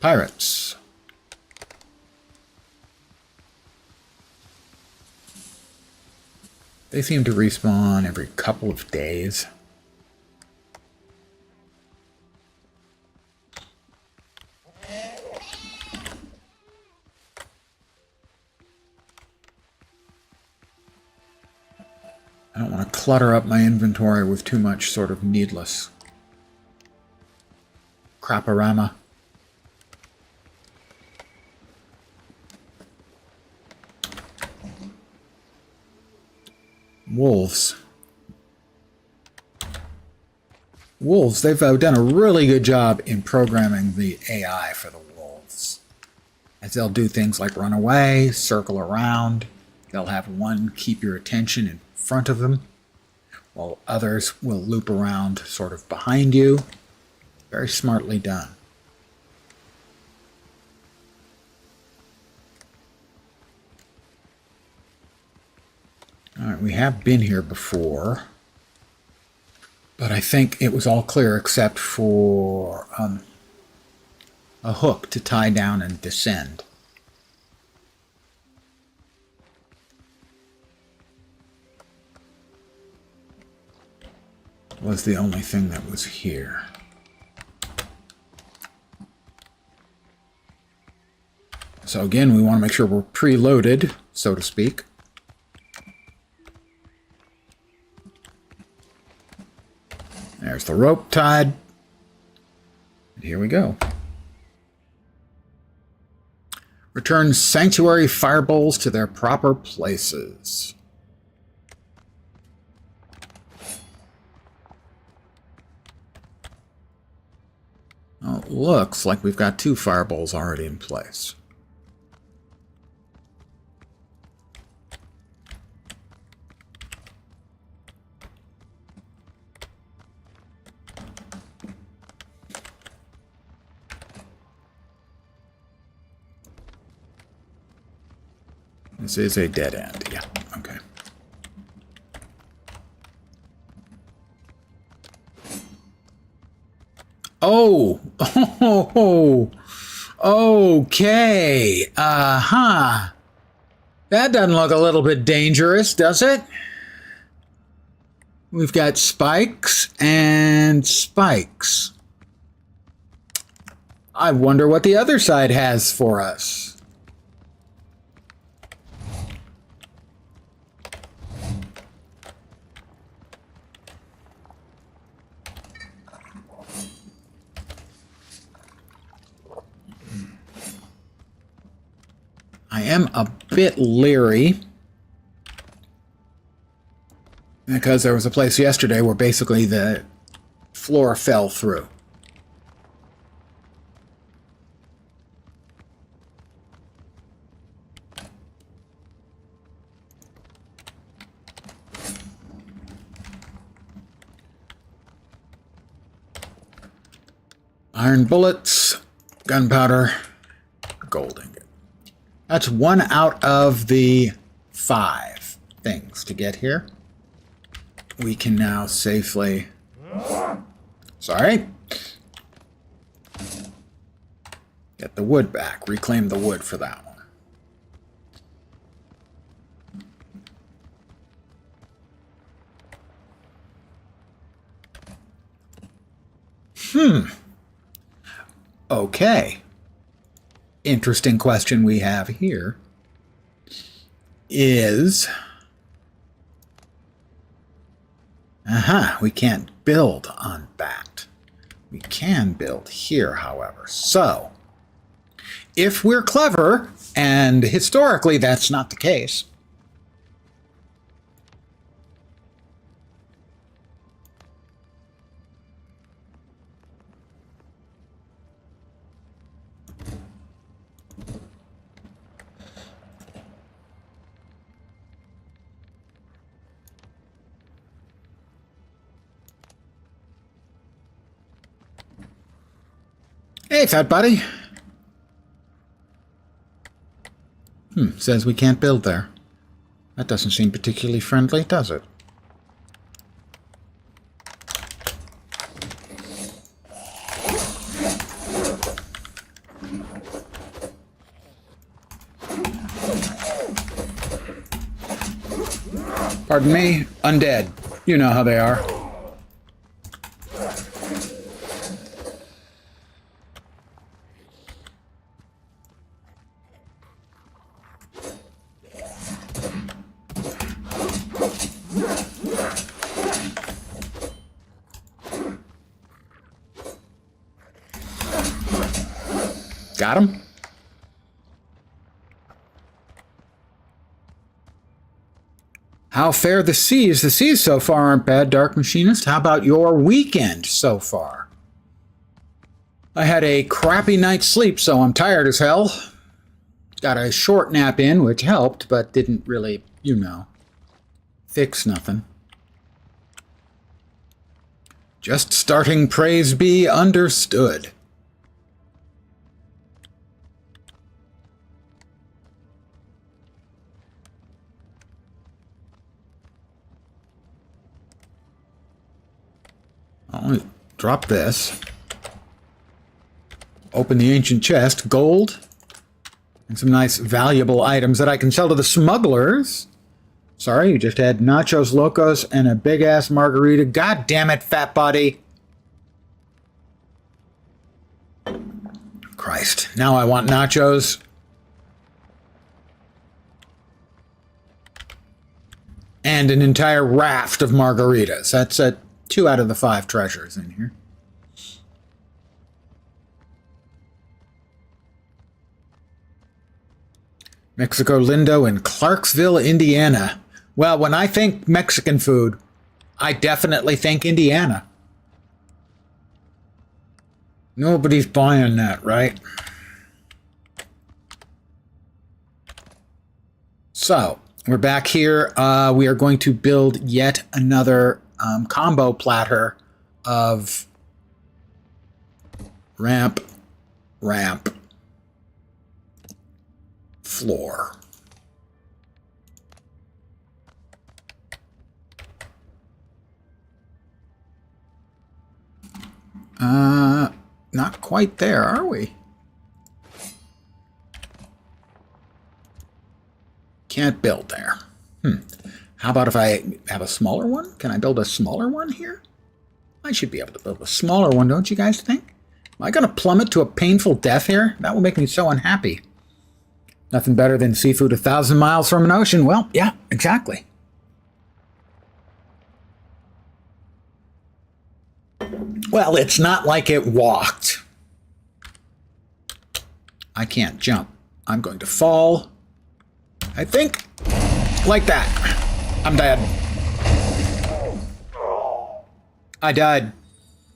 Pirates. They seem to respawn every couple of days. I don't want to clutter up my inventory with too much sort of needless crap-a-rama. Wolves. Wolves, they've done a really good job in programming the AI for the wolves. As they'll do things like run away, circle around. They'll have one keep your attention in front of them, while others will loop around sort of behind you. Very smartly done. All right, we have been here before, but I think it was all clear except for a hook to tie down and descend. Was the only thing that was here. So again, we want to make sure we're preloaded, so to speak. There's the rope tied. And here we go. Return sanctuary fire bowls to their proper places. Well, it looks like we've got 2 fire bowls already in place. This is a dead end. Yeah, okay. Oh, okay. Uh-huh. That doesn't look a little bit dangerous, does it? We've got spikes and spikes. I wonder what the other side has for us. I am a bit leery because there was a place yesterday where basically the floor fell through. Iron bullets, gunpowder, gold ingot. That's 1 out of the 5 things to get here. We can now safely... Sorry. Get the wood back. Reclaim the wood for that one. Okay. Interesting question we have here is... we can't build on that. We can build here, however. So, if we're clever, and historically that's not the case, hey, fat buddy. Says we can't build there. That doesn't seem particularly friendly, does it? Pardon me? Undead. You know how they are. Got him? How fare the seas? The seas so far aren't bad, Dark Machinist. How about your weekend so far? I had a crappy night's sleep, so I'm tired as hell. Got a short nap in, which helped, but didn't really, you know, fix nothing. Just starting praise be understood. I'll drop this. Open the ancient chest. Gold. And some nice valuable items that I can sell to the smugglers. Sorry, you just had nachos locos and a big-ass margarita. God damn it, fat body. Christ. Now I want nachos. And an entire raft of margaritas. That's 2 out of the 5 treasures in here. Mexico Lindo in Clarksville, Indiana. Well, when I think Mexican food, I definitely think Indiana. Nobody's buying that, right? So, we're back here. We are going to build yet another combo platter of ramp, floor. not quite there, are we? Can't build there. How about if I have a smaller one? Can I build a smaller one here? I should be able to build a smaller one, don't you guys think? Am I going to plummet to a painful death here? That will make me so unhappy. Nothing better than seafood 1,000 miles from an ocean. Well, yeah, exactly. Well, it's not like it walked. I can't jump. I'm going to fall. I think like that. I'm dead. I died.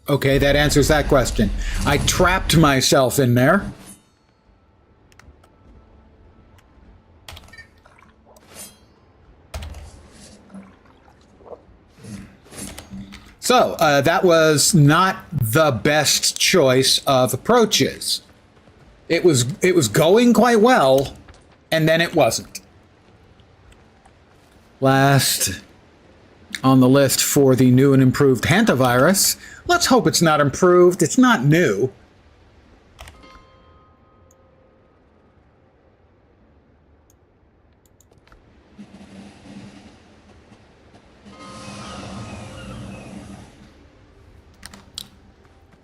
Okay, that answers that question. I trapped myself in there. So, that was not the best choice of approaches. It was going quite well, and then it wasn't. Last on the list for the new and improved hantavirus. Let's hope it's not improved. It's not new.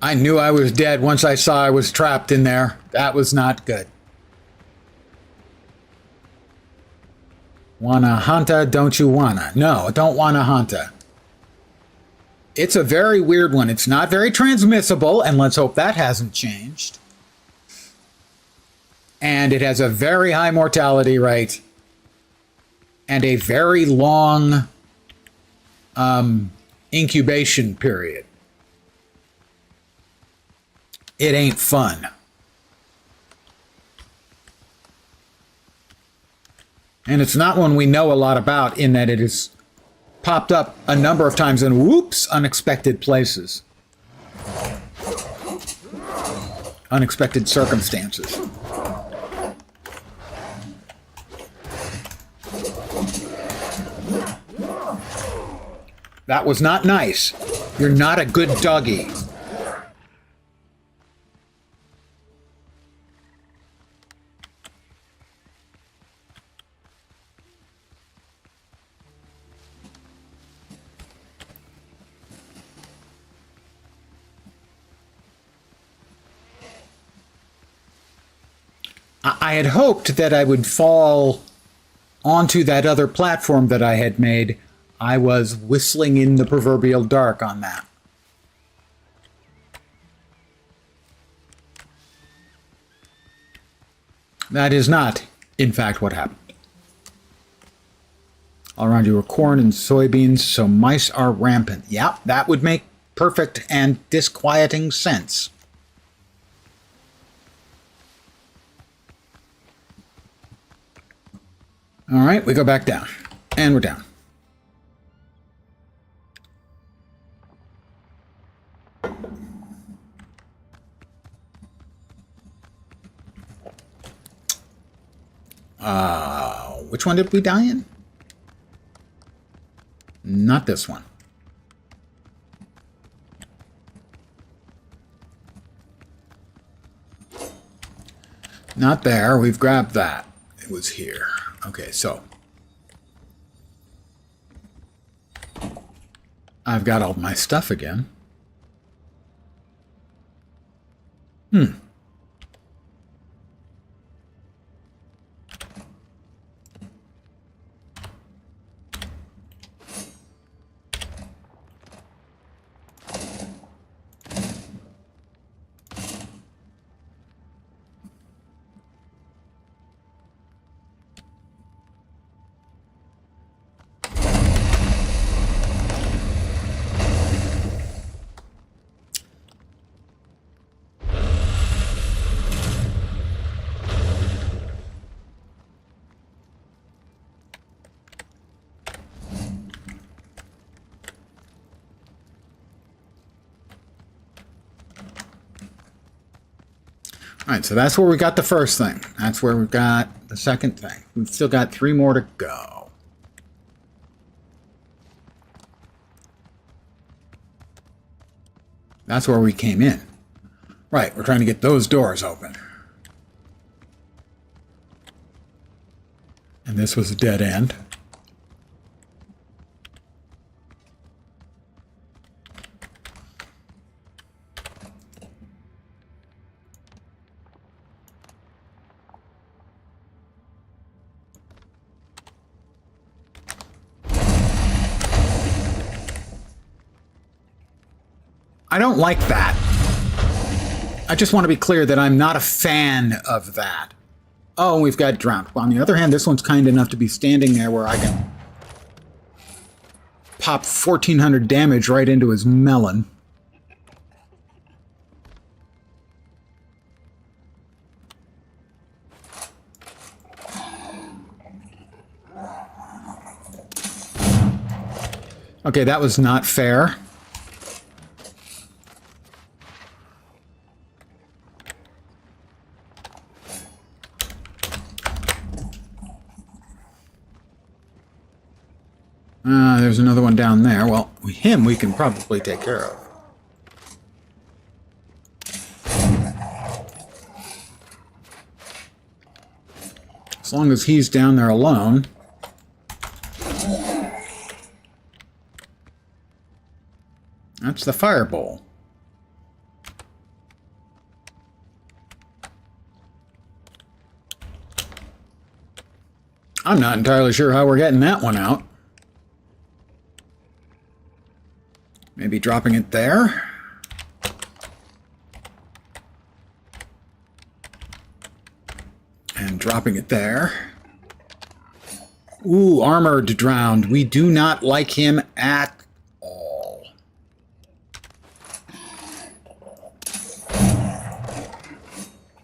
I knew I was dead once I saw I was trapped in there. That was not good. Wanna hanta, don't you wanna? No, don't wanna hanta. It's a very weird one. It's not very transmissible, and let's hope that hasn't changed. And it has a very high mortality rate and a very long incubation period. It ain't fun. And it's not one we know a lot about in that it has popped up a number of times in whoops, unexpected places. Unexpected circumstances. That was not nice. You're not a good doggy. I had hoped that I would fall onto that other platform that I had made. I was whistling in the proverbial dark on that. That is not, in fact, what happened. All around you are corn and soybeans, so mice are rampant. Yeah, that would make perfect and disquieting sense. All right, we go back down. And we're down. Which one did we die in? Not this one. Not there. We've grabbed that. It was here. Okay, so I've got all my stuff again. All right, so that's where we got the first thing. That's where we've got the second thing. We've still got 3 more to go. That's where we came in. Right, we're trying to get those doors open. And this was a dead end. I don't like that. I just want to be clear that I'm not a fan of that. Oh, we've got drowned. On the other hand, this one's kind enough to be standing there where I can pop 1,400 damage right into his melon. Okay, that was not fair. There's another one down there. Well, him we can probably take care of. As long as he's down there alone. That's the fireball. I'm not entirely sure how we're getting that one out. Maybe dropping it there. And dropping it there. Ooh, armored drowned. We do not like him at all.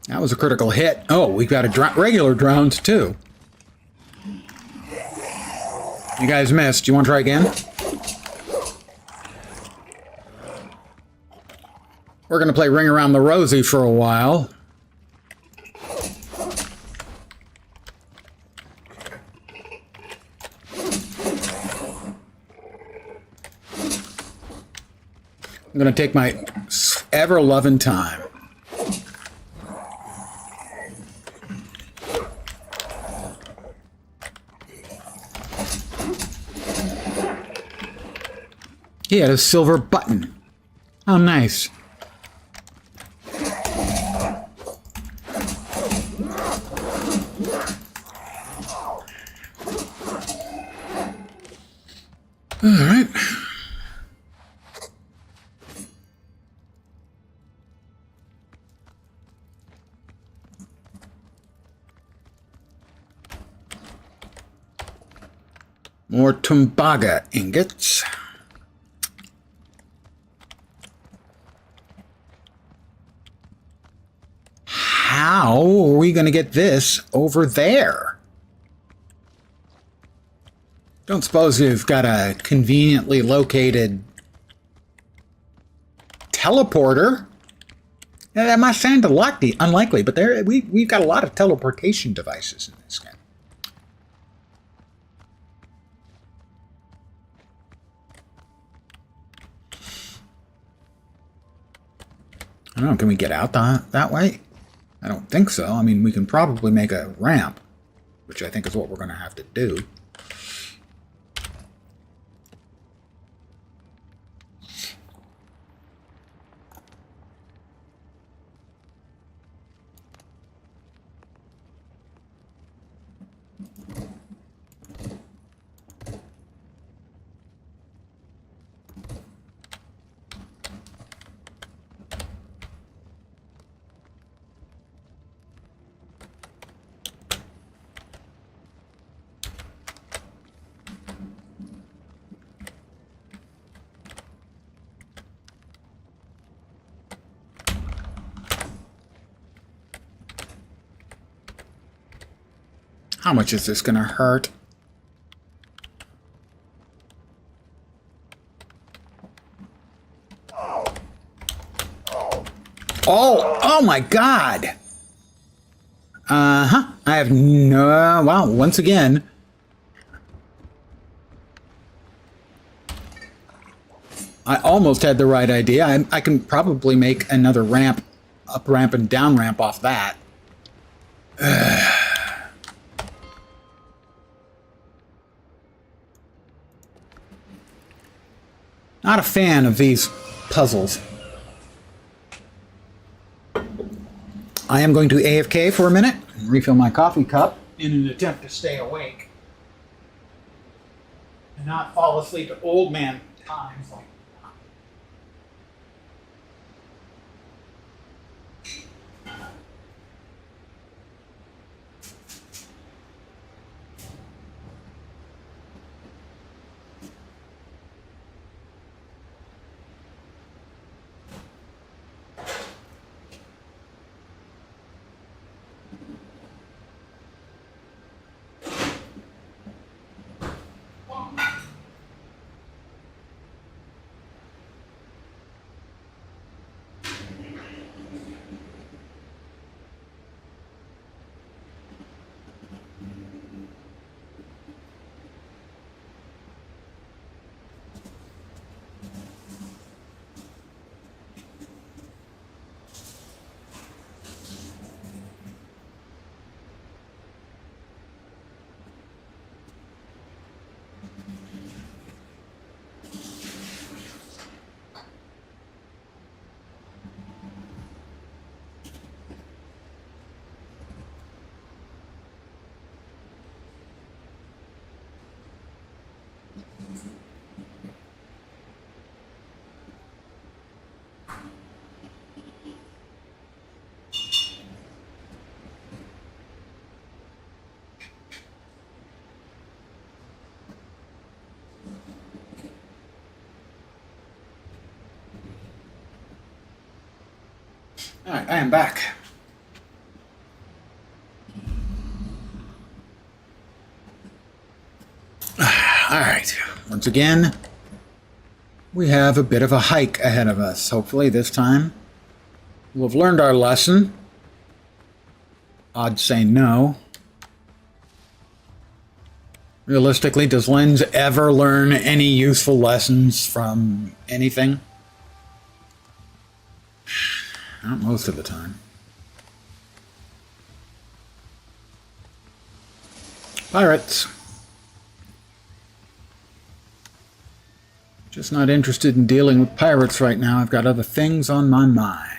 That was a critical hit. Oh, we've got a regular drowned too. You guys missed. You want to try again? We're going to play Ring Around the Rosie for a while. I'm going to take my ever-loving time. He had a silver button. Oh, nice. All right. More Tumbaga ingots. How are we going to get this over there? Don't suppose we've got a conveniently located teleporter? Now, that might sound unlikely, but we've got a lot of teleportation devices in this game. I don't know, can we get out that way? I don't think so. I mean, we can probably make a ramp, which I think is what we're going to have to do. How much is this going to hurt? Oh my God. I have no, well, once again. I almost had the right idea. I can probably make another ramp up ramp and down ramp off that. Not a fan of these puzzles. I am going to AFK for a minute, refill my coffee cup in an attempt to stay awake and not fall asleep at old man times like Alright, I am back. Alright, once again, we have a bit of a hike ahead of us. Hopefully this time we'll have learned our lesson. I'd say no. Realistically, does Lens ever learn any useful lessons from anything? Not most of the time. Pirates. Just not interested in dealing with pirates right now. I've got other things on my mind.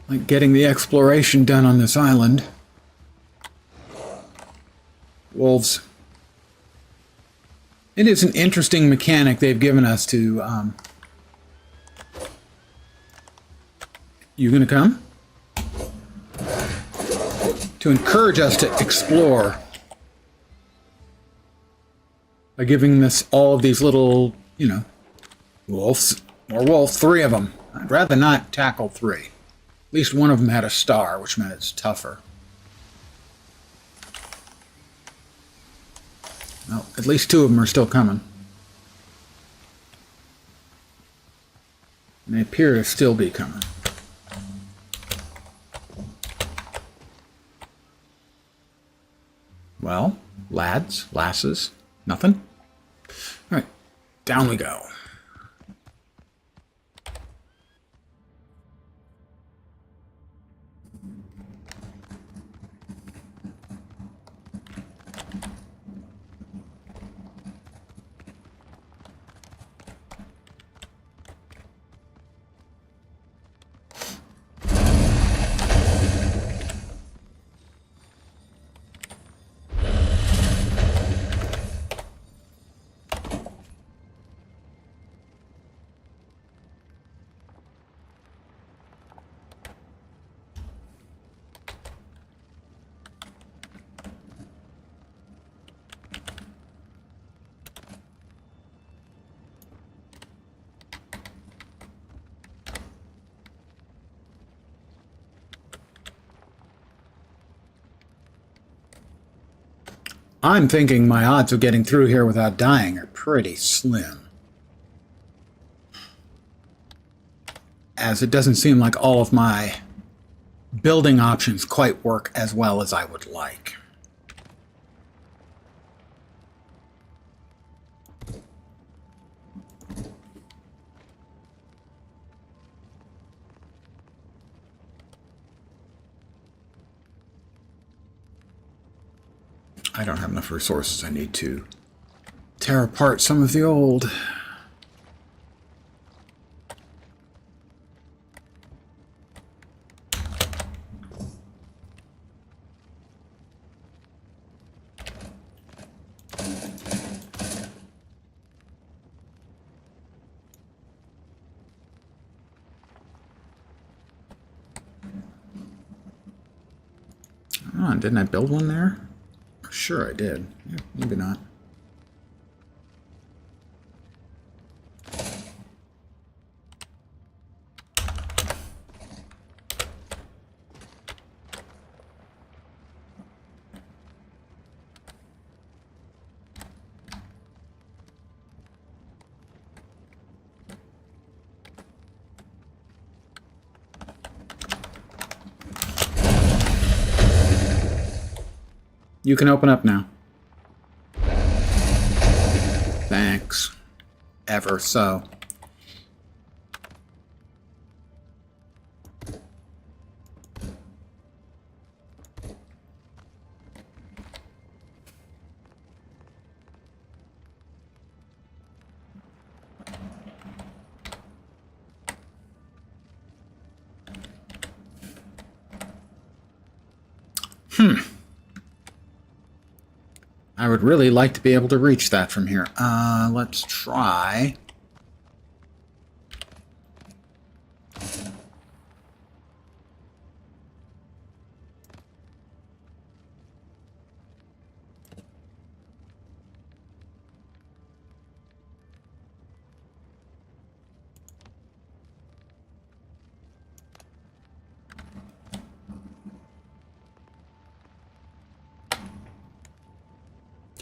Like getting the exploration done on this island. Wolves. It is an interesting mechanic they've given us to... You gonna come? To encourage us to explore. By giving us all of these little, you know, wolves. More wolves, 3 of them. I'd rather not tackle 3. At least one of them had a star, which meant it's tougher. Well, at least 2 of them are still coming. And they appear to still be coming. Well, lads, lasses, nothing? All right, down we go. I'm thinking my odds of getting through here without dying are pretty slim. As it doesn't seem like all of my building options quite work as well as I would like. I don't have enough resources. I need to tear apart some of the old. Oh, didn't I build one there? Sure I did. Yeah, maybe not. You can open up now. Thanks. Ever so. I would really like to be able to reach that from here. Let's try.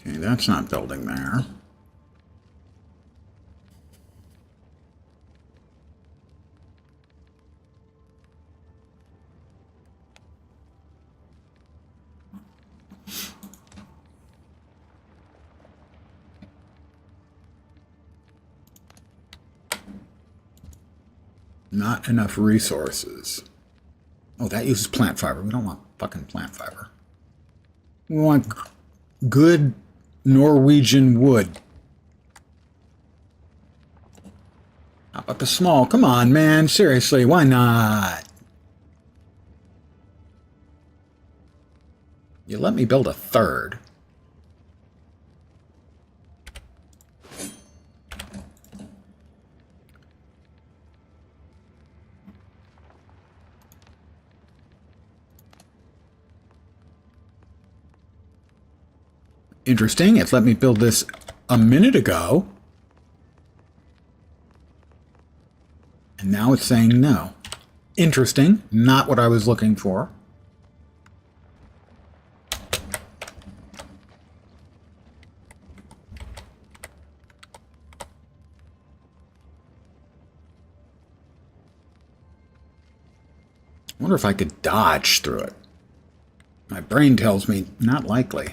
Okay, that's not building there. Not enough resources. Oh, that uses plant fiber. We don't want fucking plant fiber. We want good Norwegian wood. How about the small? Come on, man. Seriously, why not? You let me build a third. Interesting. It let me build this a minute ago. And now it's saying no. Interesting. Not what I was looking for. I wonder if I could dodge through it. My brain tells me not likely.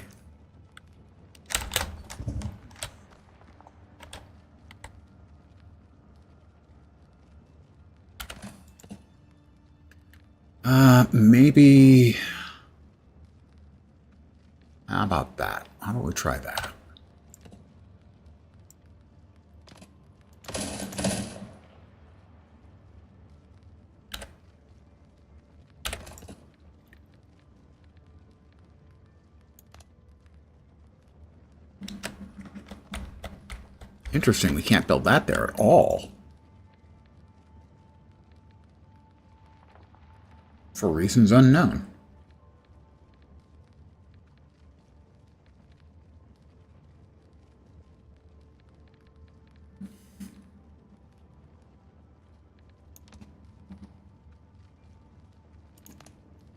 Maybe. How about that? How about we try that? Interesting, we can't build that there at all. For reasons unknown.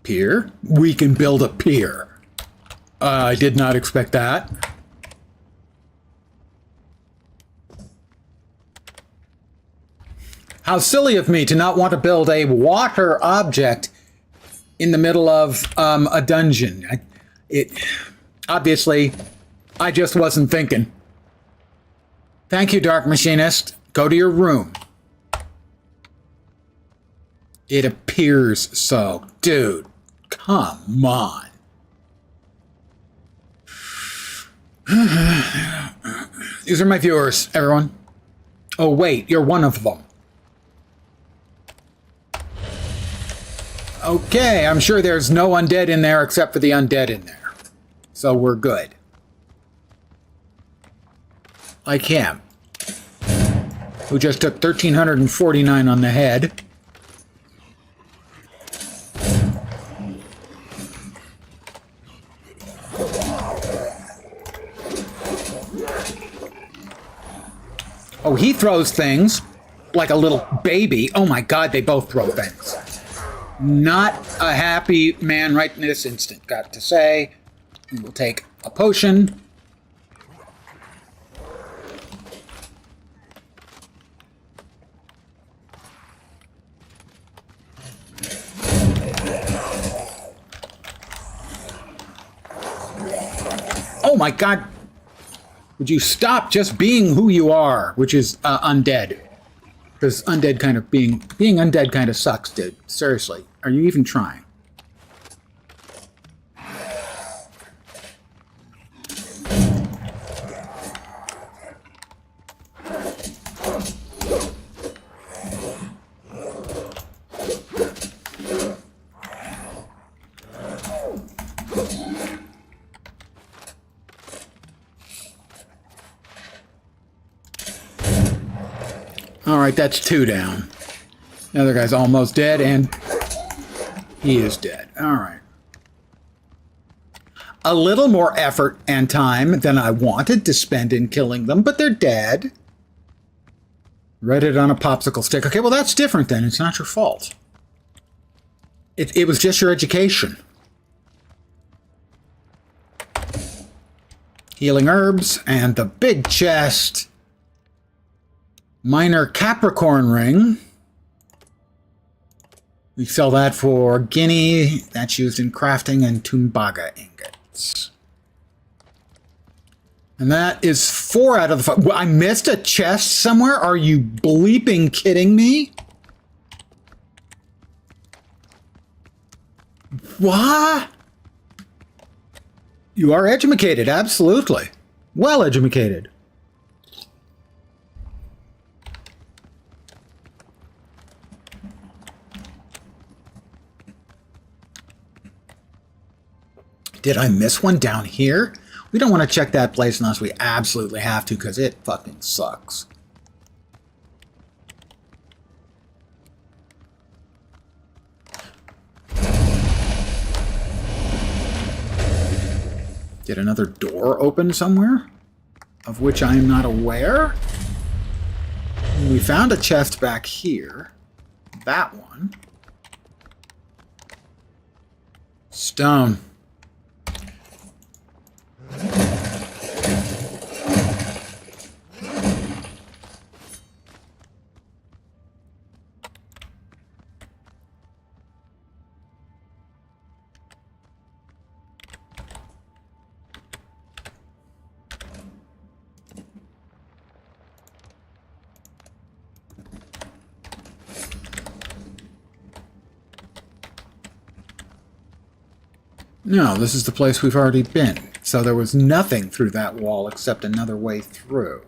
Pier? We can build a pier. I did not expect that. How silly of me to not want to build a water object in the middle of a dungeon. Obviously, I just wasn't thinking. Thank you, Dark Machinist. Go to your room. It appears so. Dude, come on. These are my viewers, everyone. Oh, wait, you're one of them. Okay, I'm sure there's no undead in there except for the undead in there. So we're good. Like him, who just took 1,349 on the head. Oh, he throws things like a little baby. Oh my God, they both throw things. Not a happy man right in this instant, got to say. We will take a potion. Oh my God. Would you stop just being who you are, which is undead? Because undead kind of being undead kind of sucks, dude. Seriously, are you even trying? All right, that's 2 down. The other guy's almost dead, and he is dead. All right. A little more effort and time than I wanted to spend in killing them, but they're dead. Read it on a popsicle stick. Okay, well, that's different then. It's not your fault. It was just your education. Healing herbs and the big chest. Minor Capricorn ring. We sell that for guinea. That's used in crafting, and Tumbaga ingots. And that is 4 out of the 5. I missed a chest somewhere? Are you bleeping kidding me? What? You are educated, absolutely. Well educated. Did I miss one down here? We don't want to check that place unless we absolutely have to, because it fucking sucks. Did another door open somewhere? Of which I am not aware? We found a chest back here. That one. Stone. No, this is the place we've already been. So there was nothing through that wall except another way through.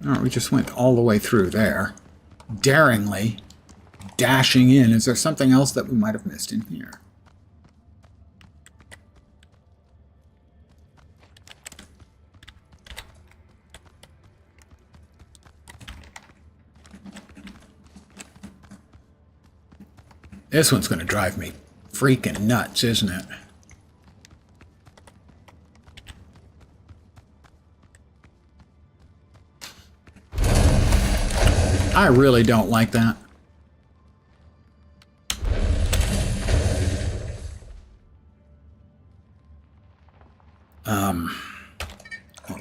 All right, we just went all the way through there. Daringly. Dashing in. Is there something else that we might have missed in here? This one's going to drive me freaking nuts, isn't it? I really don't like that.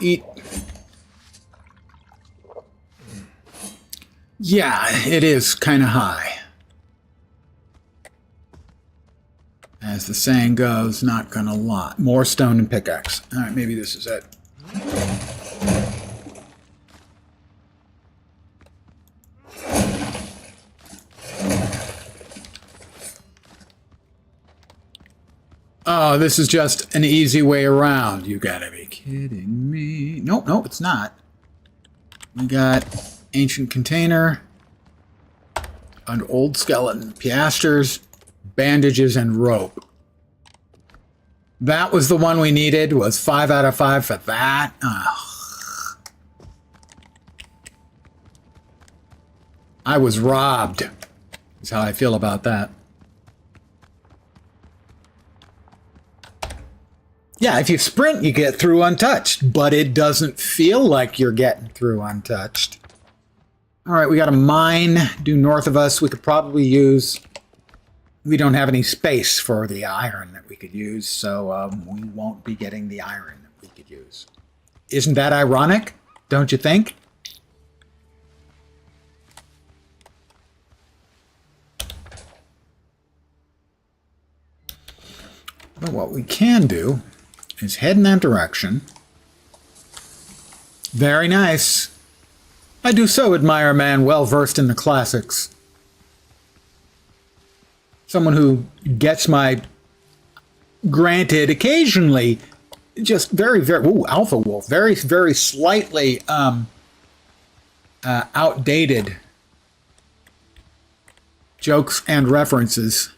Eat. Yeah, it is kind of high. As the saying goes, not gonna lie. More stone and pickaxe. All right, maybe this is it. Oh, this is just an easy way around. You gotta be kidding me. Nope, nope, it's not. We got ancient container, an old skeleton, piasters, bandages, and rope. That was the one we needed. Was 5 out of 5 for that. Ugh. I was robbed. Is how I feel about that. Yeah, if you sprint, you get through untouched, but it doesn't feel like you're getting through untouched. All right, we got a mine due north of us. We could probably use... We don't have any space for the iron that we could use, so we won't be getting the iron that we could use. Isn't that ironic? Don't you think? But what we can do is head in that direction. Very nice. I do so admire a man well versed in the classics. Someone who gets my, granted, occasionally, just very, ooh, Alpha Wolf, very, very slightly outdated jokes and references.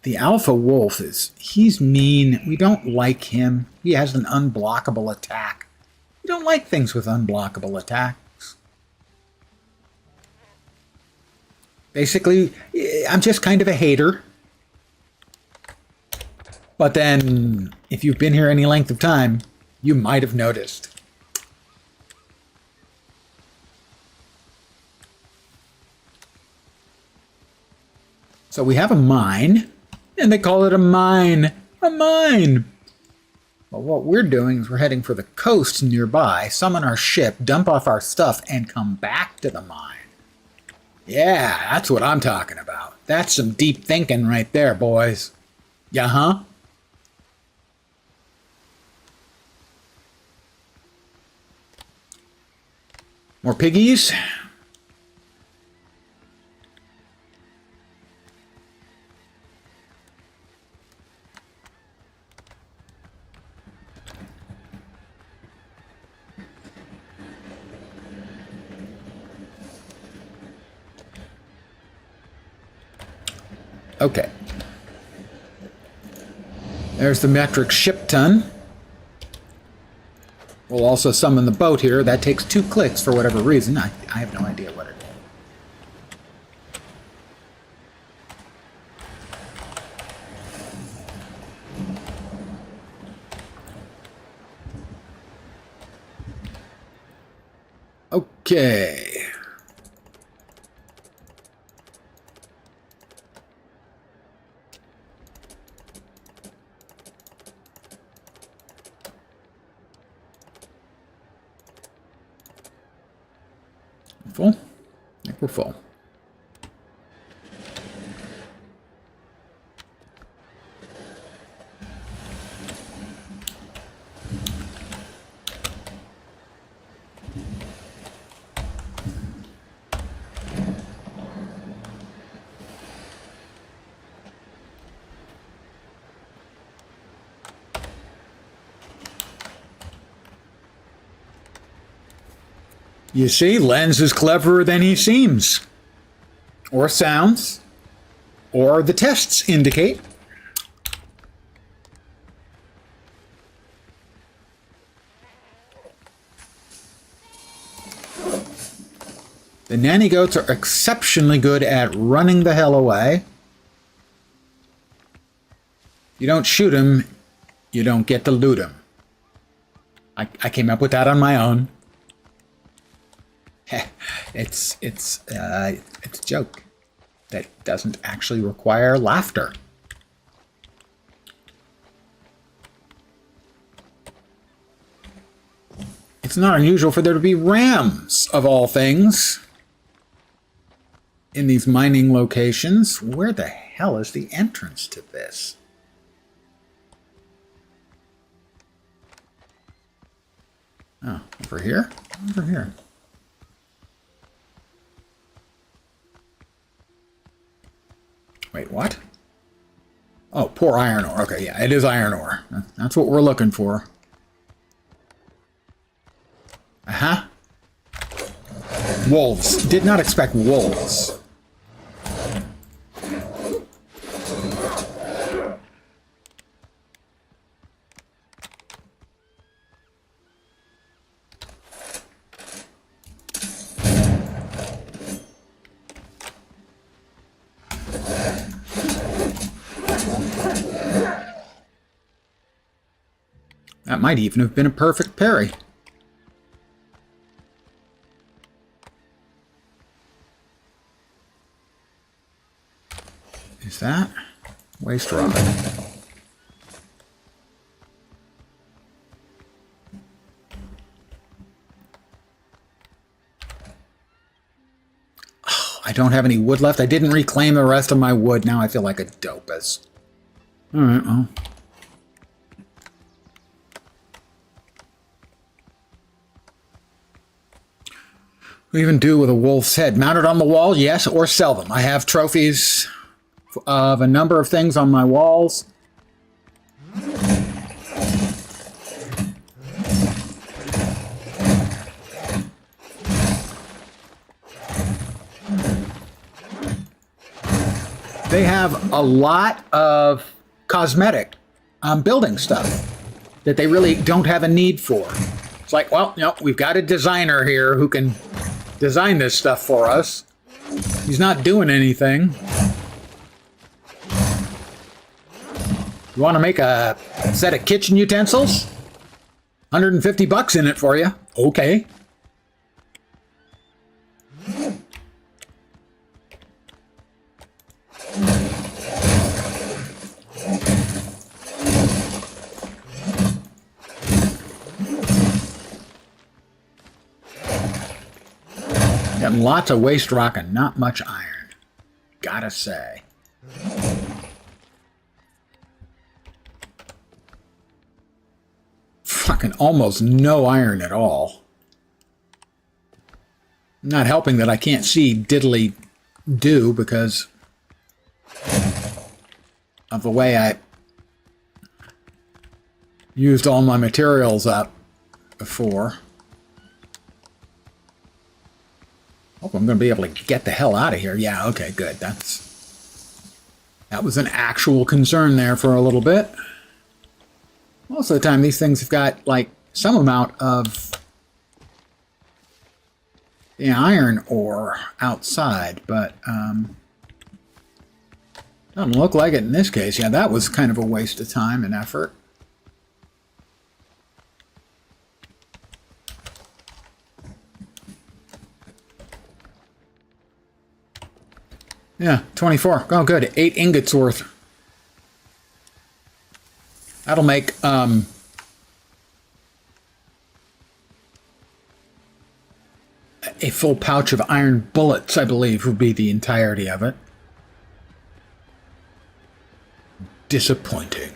The Alpha Wolf he's mean. We don't like him. He has an unblockable attack. We don't like things with unblockable attacks. Basically, I'm just kind of a hater. But then, if you've been here any length of time, you might have noticed. So we have a mine, and they call it a mine. A mine! Well, what we're doing is we're heading for the coast nearby, summon our ship, dump off our stuff, and come back to the mine. Yeah, that's what I'm talking about. That's some deep thinking right there, boys. Yeah, huh? More piggies. Okay. There's the metric ship ton. We'll also summon the boat here. That takes 2 clicks for whatever reason. I have no idea what it is. Okay. Full? I think we're full. You see, Lens is cleverer than he seems. Or sounds. Or the tests indicate. The nanny goats are exceptionally good at running the hell away. You don't shoot them, you don't get to loot them. I came up with that on my own. It's a joke that doesn't actually require laughter. It's not unusual for there to be rams, of all things, in these mining locations. Where the hell is the entrance to this? Oh, over here? Over here. Wait, what? Oh, poor iron ore. Okay, yeah, it is iron ore. That's what we're looking for. Uh-huh. Wolves. Did not expect wolves. That might even have been a perfect parry. Is that waste rock? Oh, I don't have any wood left. I didn't reclaim the rest of my wood. Now I feel like a dopus. All right, well. We even do with a wolf's head. Mounted on the wall, yes, or sell them. I have trophies of a number of things on my walls. They have a lot of cosmetic building stuff that they really don't have a need for. It's like, well, you know, we've got a designer here who can design this stuff for us. He's not doing anything. You want to make a set of kitchen utensils? 150 bucks in it for you. Okay. Got lots of waste rock and not much iron. Gotta say. Fucking almost no iron at all. Not helping that I can't see diddly do because of the way I used all my materials up before. Hope I'm going to be able to get the hell out of here. Yeah, okay, good. That was an actual concern there for a little bit. Most of the time, these things have got, like, some amount of the iron ore outside, but doesn't look like it in this case. Yeah, that was kind of a waste of time and effort. Yeah, 24. Oh, good. 8 ingots worth. That'll make a full pouch of iron bullets, I believe, would be the entirety of it. Disappointing.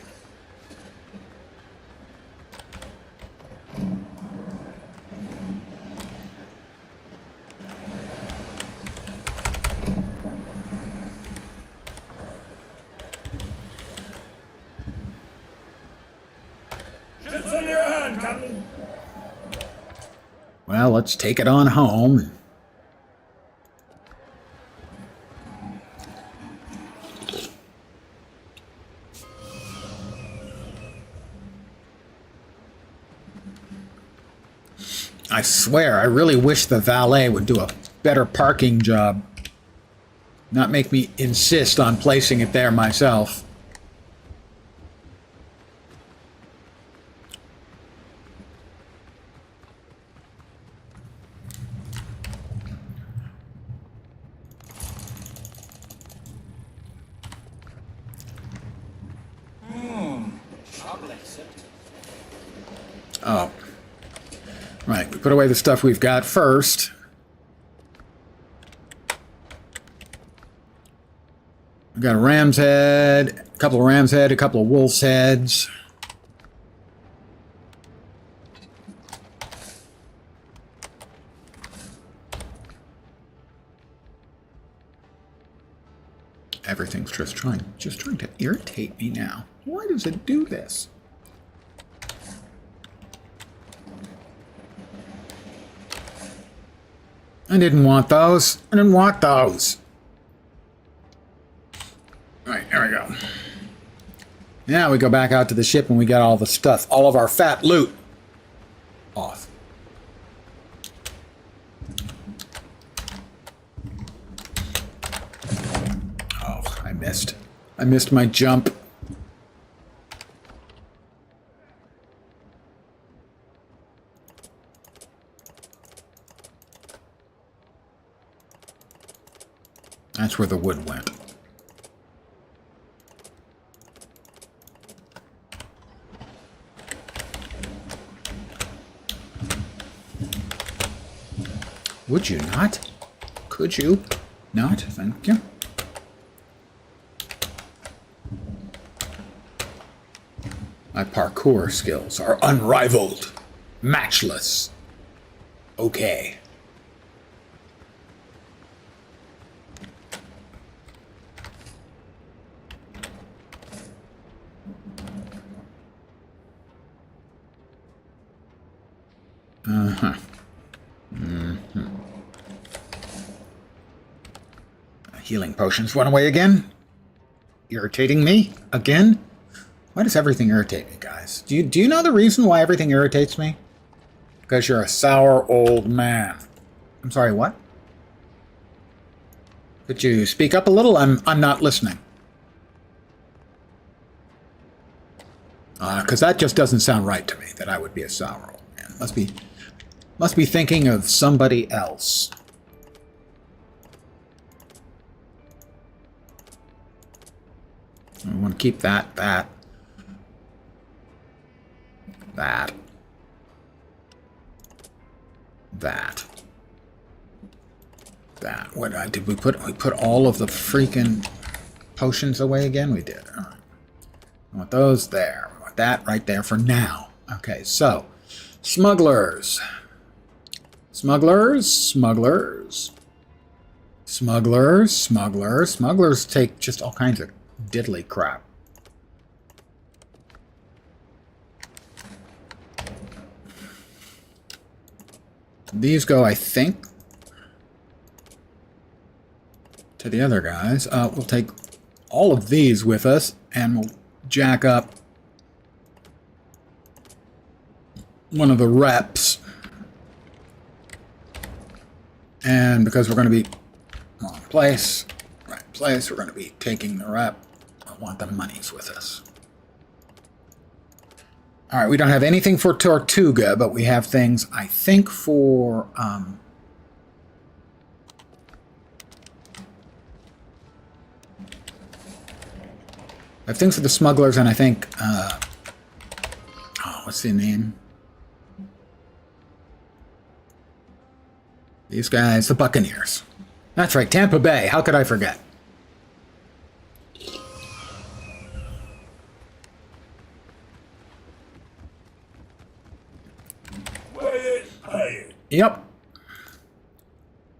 Well, let's take it on home. I swear, I really wish the valet would do a better parking job. Not make me insist on placing it there myself. Oh. Right, we put away the stuff we've got first. We got a ram's head, a couple of ram's head, a couple of wolf's heads. Everything's just trying to irritate me now. Why does it do this? I didn't want those. I didn't want those. Alright, there we go. Now we go back out to the ship and we got all the stuff, all of our fat loot off. Oh, I missed. I missed my jump. That's where the wood went. Would you not? Could you not? Thank you. My parkour skills are unrivaled. Matchless. Okay. Uh-huh. Mm-hmm. Healing potions went away again? Irritating me? Again? Why does everything irritate me, guys? Do you know the reason why everything irritates me? Because you're a sour old man. I'm sorry, what? Could you speak up a little? I'm not listening. Because that just doesn't sound right to me, that I would be a sour old man. Must be thinking of somebody else. I want to keep that. What did we put? We put all of the freaking potions away again? We did. All right. I want those there. I want that right there for now. Okay, so smugglers. Smugglers take just all kinds of diddly crap. These go, I think, to the other guys. We'll take all of these with us, and we'll jack up one of the reps. And because we're going to be wrong place, right place, we're going to be taking the rep. I want the monies with us. All right, we don't have anything for Tortuga, but we have things, I think, for... I have things for the smugglers, and I think... what's the name? These guys, the Buccaneers. That's right, Tampa Bay. How could I forget? Yep.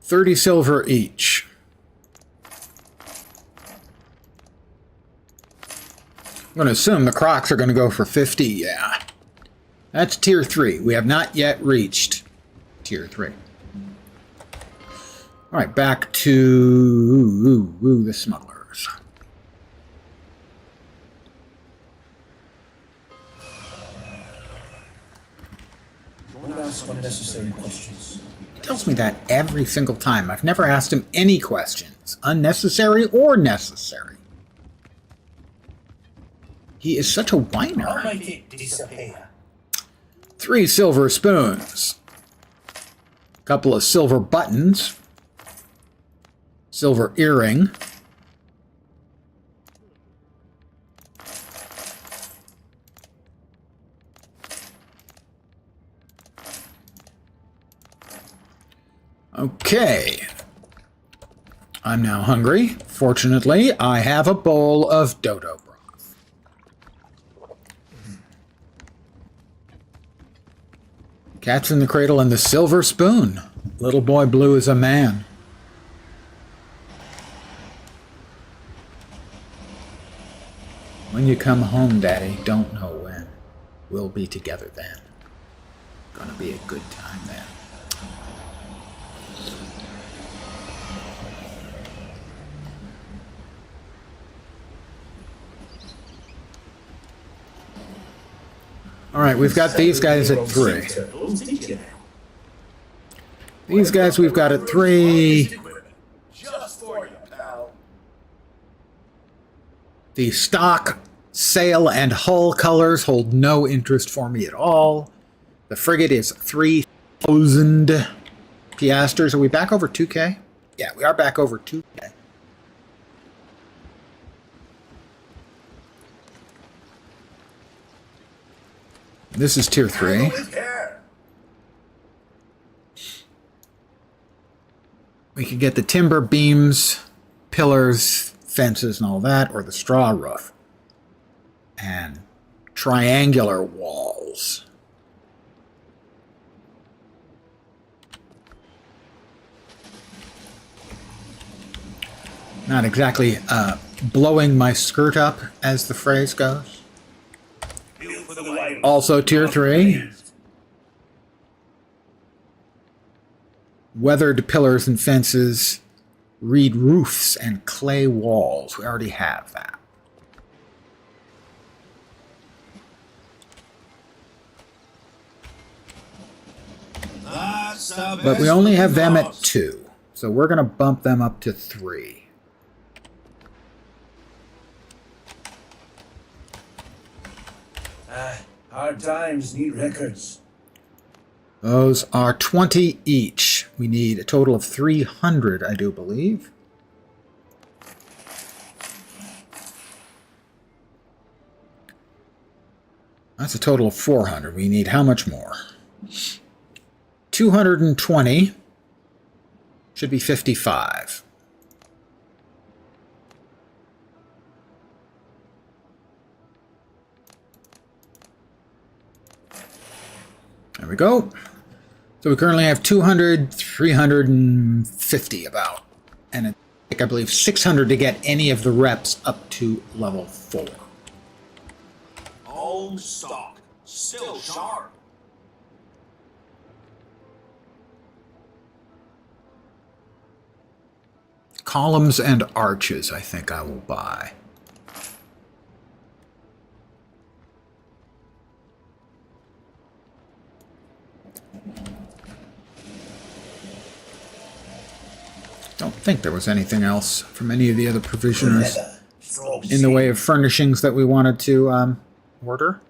30 silver each. I'm going to assume the Crocs are going to go for 50, yeah. That's tier 3. We have not yet reached tier 3. All right, back to the smugglers. Don't ask unnecessary questions. He tells me that every single time. I've never asked him any questions, unnecessary or necessary. He is such a whiner. I'll make it disappear. 3 silver spoons. A couple of silver buttons. Silver earring. Okay. I'm now hungry. Fortunately, I have a bowl of dodo broth. Cat's in the cradle and the silver spoon. Little boy blue is a man. When you come home, Daddy, don't know when. We'll be together then. Gonna be a good time then. Alright, we've got these guys at 3. These guys we've got at 3. Just for you, pal. The stock, sail, and hull colors hold no interest for me at all. The frigate is 3,000 piastres. Are we back over 2K? Yeah, we are back over 2K. This is tier 3. We could get the timber beams, pillars, fences, and all that, or the straw roof. And triangular walls. Not exactly blowing my skirt up, as the phrase goes. Also tier 3. Weathered pillars and fences, reed roofs, and clay walls. We already have that. But we only have them at 2. So we're going to bump them up to 3. Hard times need records. Those are 20 each. We need a total of 300, I do believe. That's a total of 400. We need how much more? 220 should be 55. There we go. So we currently have 200, 350 about. And it take, I believe, 600 to get any of the reps up to level 4. Old stock, still sharp. Columns and arches, I think I will buy. Don't think there was anything else from any of the other provisioners in the way of furnishings that we wanted to order.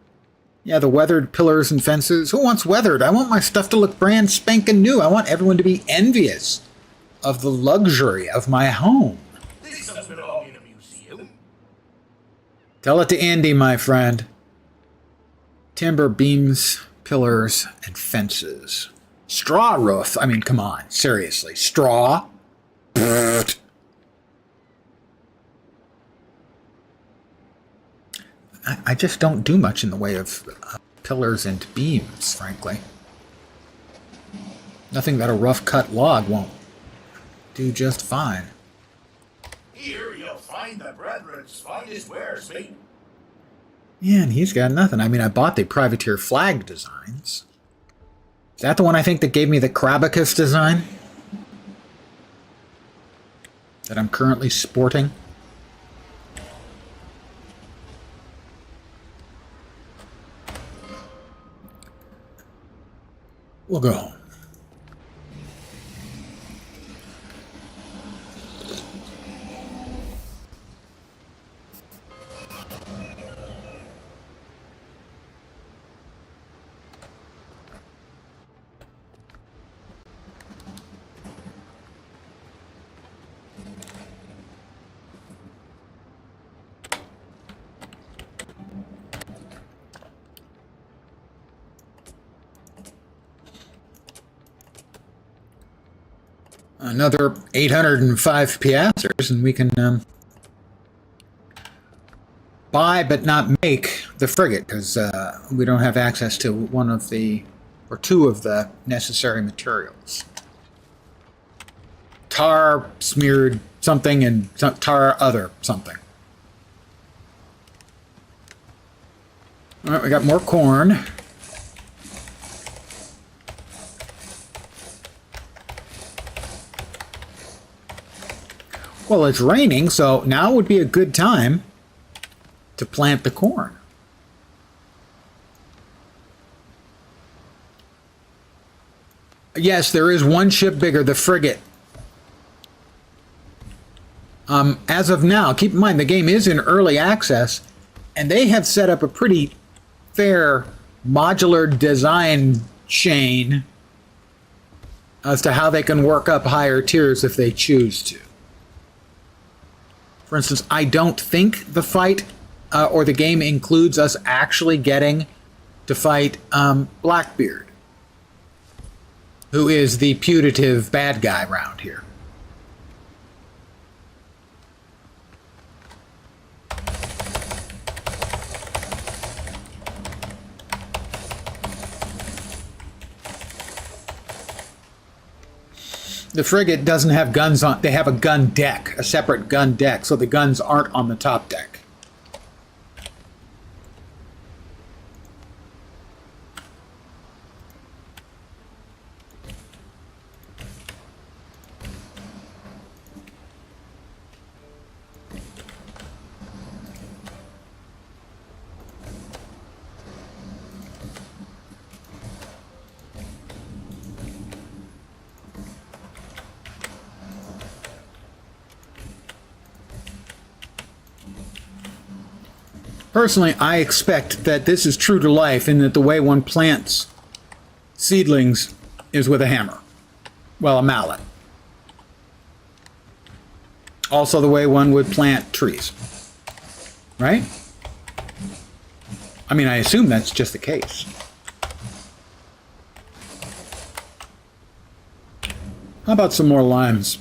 Yeah, the weathered pillars and fences. Who wants weathered? I want my stuff to look brand spanking new. I want everyone to be envious of the luxury of my home. This doesn't belong in a museum. Tell it to Andy, my friend. Timber, beams, pillars, and fences. Straw roof. I mean, come on. Seriously. Straw? I just don't do much in the way of pillars and beams, frankly. Nothing that a rough cut log won't do just fine. Here you'll find the brethren's finest wares, mate. Yeah, and he's got nothing. I mean, I bought the privateer flag designs. Is that the one I think that gave me the Crabacus design? That I'm currently sporting? We'll go home. Another 805 piastres, and we can buy but not make the frigate, because we don't have access to one of the, or two of the necessary materials. Tar smeared something and tar other something. All right, we got more corn. Well, it's raining, so now would be a good time to plant the corn. Yes, there is one ship bigger, the frigate. As of now, keep in mind the game is in early access, and they have set up a pretty fair modular design chain as to how they can work up higher tiers if they choose to. For instance, I don't think the fight or the game includes us actually getting to fight Blackbeard, who is the putative bad guy around here. The frigate doesn't have guns on, they have a gun deck, a separate gun deck, so the guns aren't on the top deck. Personally, I expect that this is true to life in that the way one plants seedlings is with a hammer. Well, a mallet. Also the way one would plant trees. Right? I mean, I assume that's just the case. How about some more limes?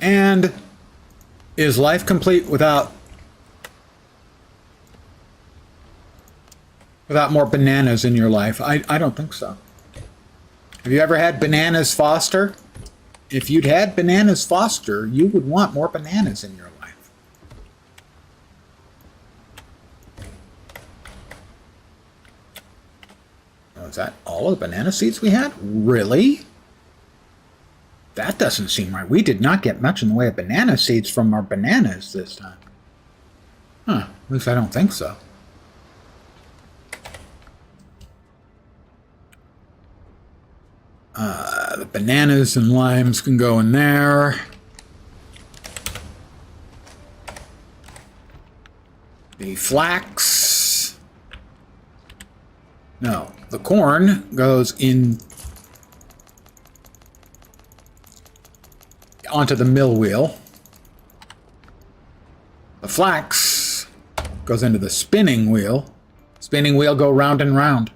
And is life complete without more bananas in your life? I don't think so. Have you ever had bananas Foster? If you'd had bananas Foster, you would want more bananas in your life. Oh, is that all of the banana seeds we had? Really? That doesn't seem right. We did not get much in the way of banana seeds from our bananas this time. Huh, at least I don't think so. The bananas and limes can go in there. The flax. No, the corn goes in onto the mill wheel. The flax goes into the spinning wheel. Spinning wheel go round and round.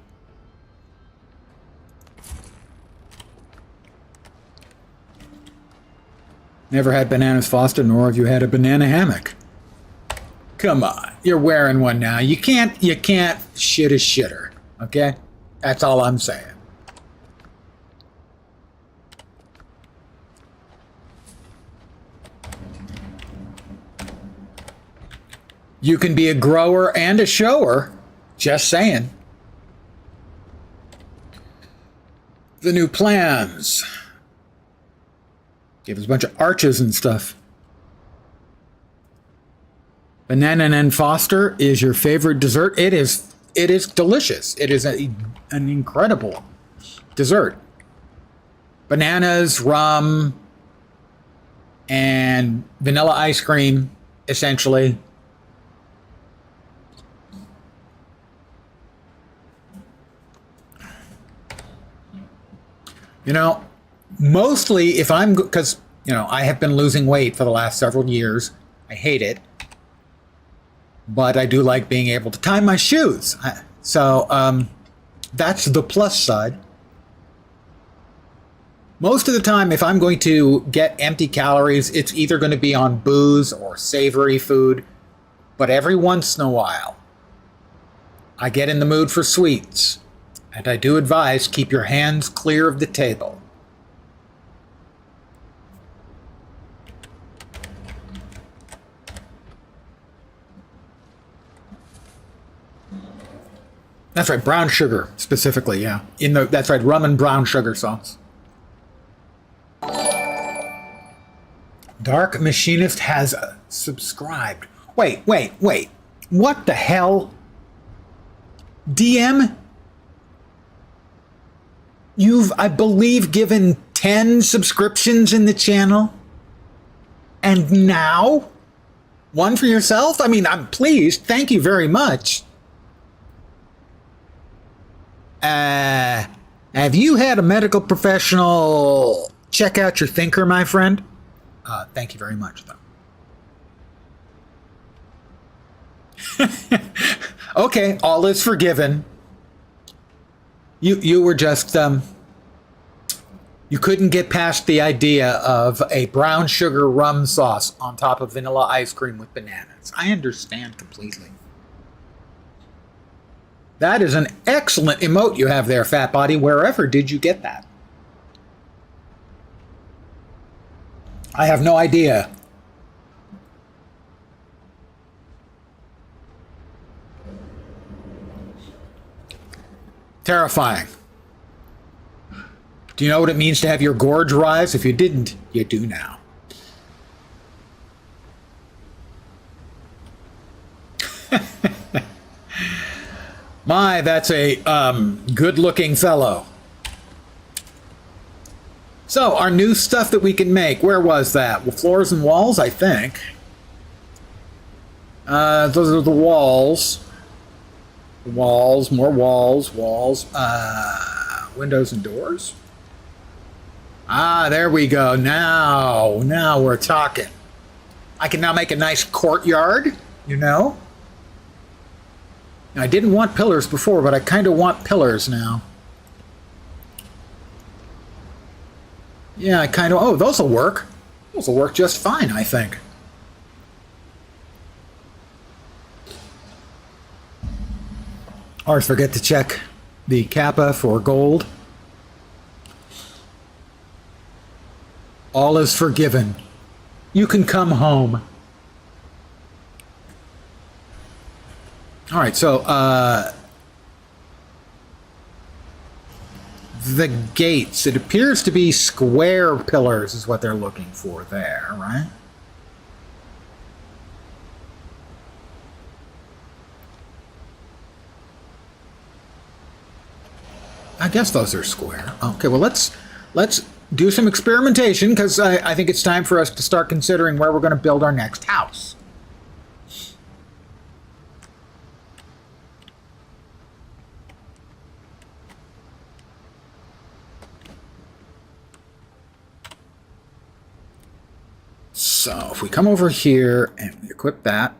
Never had bananas Foster, nor have you had a banana hammock. Come on, you're wearing one now. You can't shit a shitter, okay? That's all I'm saying. You can be a grower and a shower. Just saying. The new plans. Give us a bunch of arches and stuff. Banana and Foster is your favorite dessert. It is delicious. It is an incredible dessert. Bananas, rum, and vanilla ice cream, essentially. You know, mostly if I'm, because, you know, I have been losing weight for the last several years. I hate it. but I do like being able to tie my shoes. So that's the plus side. Most of the time, if I'm going to get empty calories, it's either going to be on booze or savory food. But every once in a while, I get in the mood for sweets. And I do advise keep your hands clear of the table. That's right, brown sugar specifically, yeah. That's right, rum and brown sugar sauce. Dark Machinist has subscribed. Wait. What the hell? DM? You've, I believe, given 10 subscriptions in the channel? And now? One for yourself? I mean, I'm pleased. Thank you very much. Have you had a medical professional check out your thinker, my friend? Thank you very much, though. Okay, all is forgiven. You were just, you couldn't get past the idea of a brown sugar rum sauce on top of vanilla ice cream with bananas. I understand completely. That is an excellent emote you have there, Fat Body. Wherever did you get that? I have no idea. Terrifying. Do you know what it means to have your gorge rise? If you didn't, you do now. My, that's a good-looking fellow. So, our new stuff that we can make, where was that? Well, floors and walls, I think. Those are the walls. Walls, more walls. Windows and doors. Ah, there we go. Now we're talking. I can now make a nice courtyard, you know? I didn't want pillars before, but I kind of want pillars now. Yeah, I kind of... Oh, those will work. Those will work just fine, I think. Always forget to check the kappa for gold. All is forgiven. You can come home. All right, so the gates, it appears to be square pillars is what they're looking for there, right? I guess those are square. Okay, well let's do some experimentation because I think it's time for us to start considering where we're going to build our next house. So if we come over here and we equip that,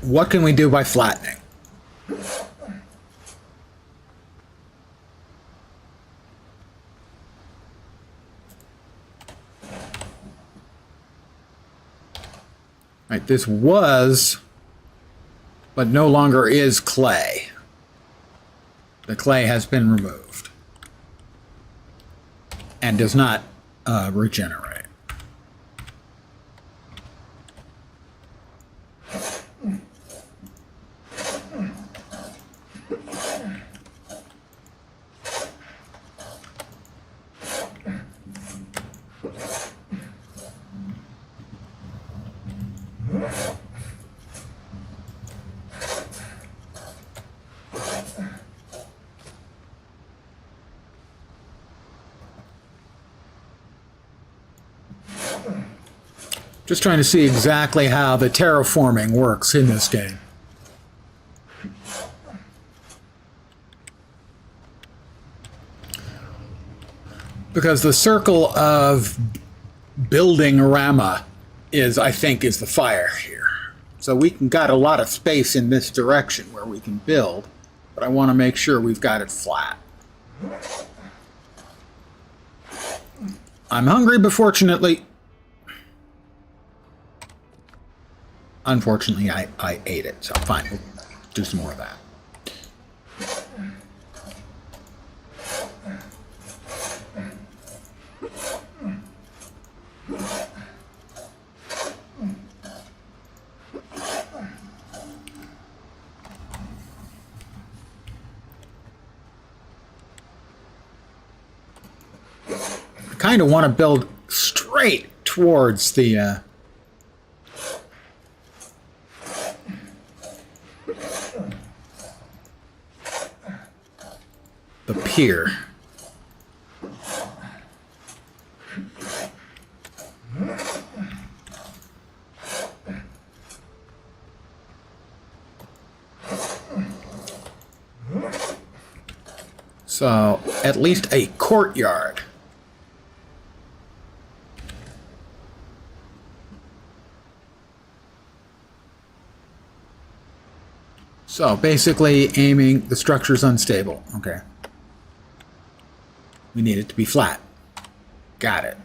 what can we do by flattening? Right, this was, but no longer is clay. The clay has been removed and does not regenerate. Just trying to see exactly how the terraforming works in this game. Because the circle of building-rama is, I think, is the fire here. So we can got a lot of space in this direction where we can build, but I want to make sure we've got it flat. I'm hungry, but unfortunately, I ate it, so fine, we'll do some more of that. I kind of want to build straight towards the pier. So, at least a courtyard. So, basically aiming, the structure's unstable. Okay. We need it to be flat. Got it.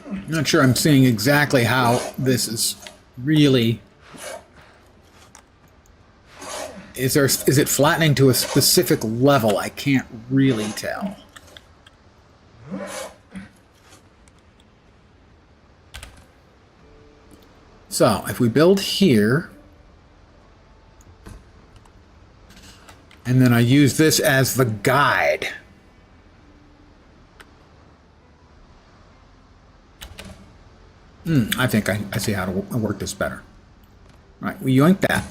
I'm not sure I'm seeing exactly how this is really... Is it flattening to a specific level? I can't really tell. So, if we build here, and then I use this as the guide. I think I see how to work this better. All right, we yoink that.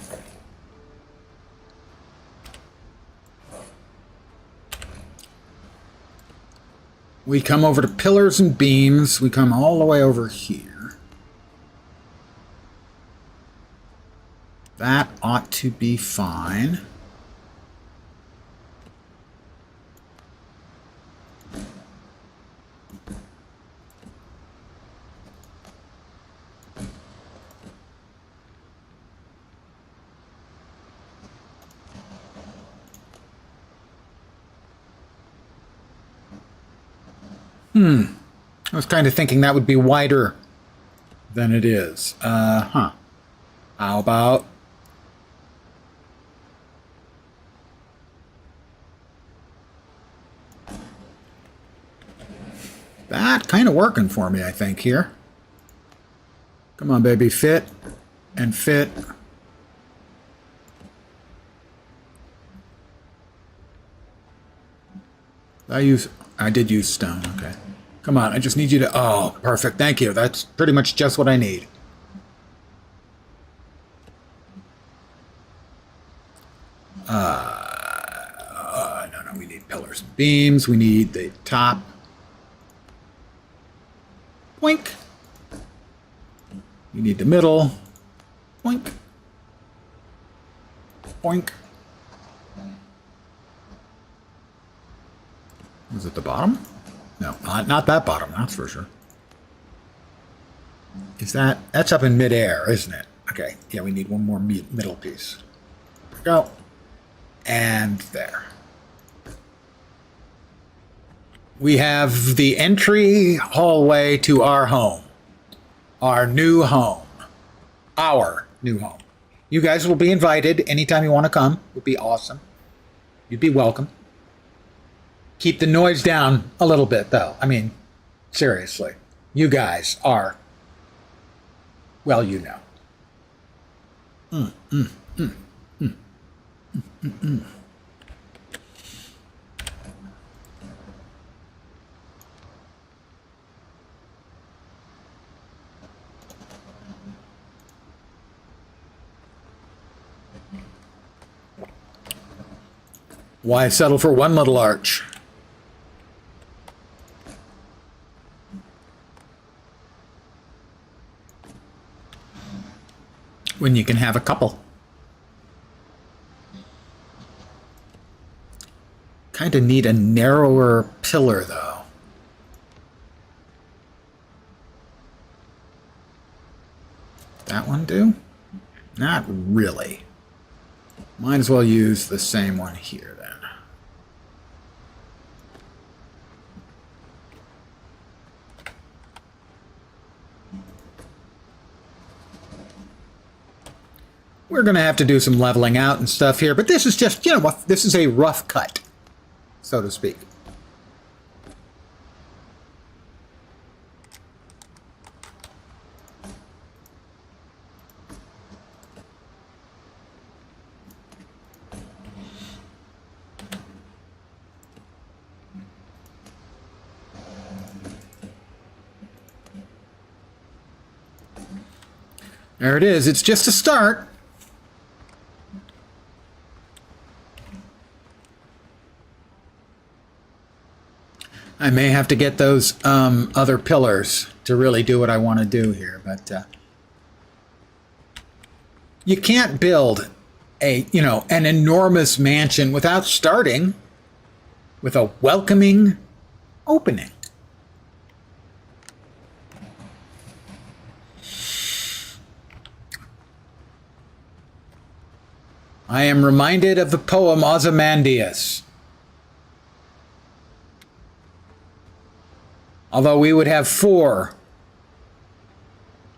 We come over to pillars and beams. We come all the way over here. That ought to be fine. I was kind of thinking that would be wider than it is. How about... that kind of working for me, I think, here. Come on, baby. Fit and fit. I did use stone, okay. Come on, I just need you to... Oh, perfect, thank you. That's pretty much just what I need. No, we need pillars and beams. We need the top. Boink. We need the middle. Boink. Boink. Is it the bottom? No, not that bottom, that's for sure. Is that... that's up in midair, isn't it? Okay, yeah, we need one more middle piece. There we go. And there. We have the entry hallway to our home. Our new home. Our new home. You guys will be invited anytime you want to come. It would be awesome. You'd be welcome. Keep the noise down a little bit, though. I mean, seriously. You guys are... well, you know. Why settle for one little arch? when you can have a couple. Kind of need a narrower pillar, though. That one do? Not really. Might as well use the same one here, then. We're going to have to do some leveling out and stuff here, but this is just, you know what, this is a rough cut, so to speak. There it is. It's just a start. I may have to get those other pillars to really do what I want to do here, but you can't build an enormous mansion without starting with a welcoming opening. I am reminded of the poem Ozymandias. Although we would have 4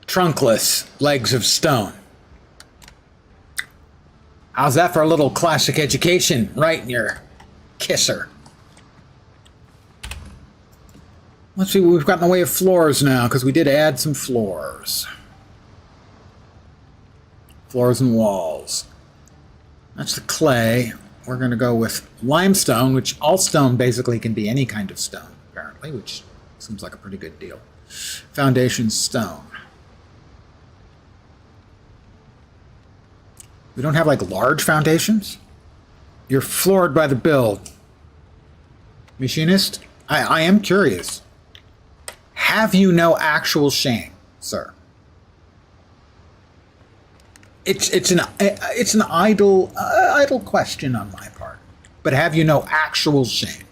trunkless legs of stone. How's that for a little classic education right in your kisser? Let's see what we've got in the way of floors now, because we did add some floors. Floors and walls. That's the clay. We're going to go with limestone, which all stone basically can be any kind of stone, apparently, which seems like a pretty good deal. Foundation stone. We don't have, like, large foundations? You're floored by the build. Machinist, I am curious. Have you no actual shame, sir? It's an idle question on my part. But have you no actual shame?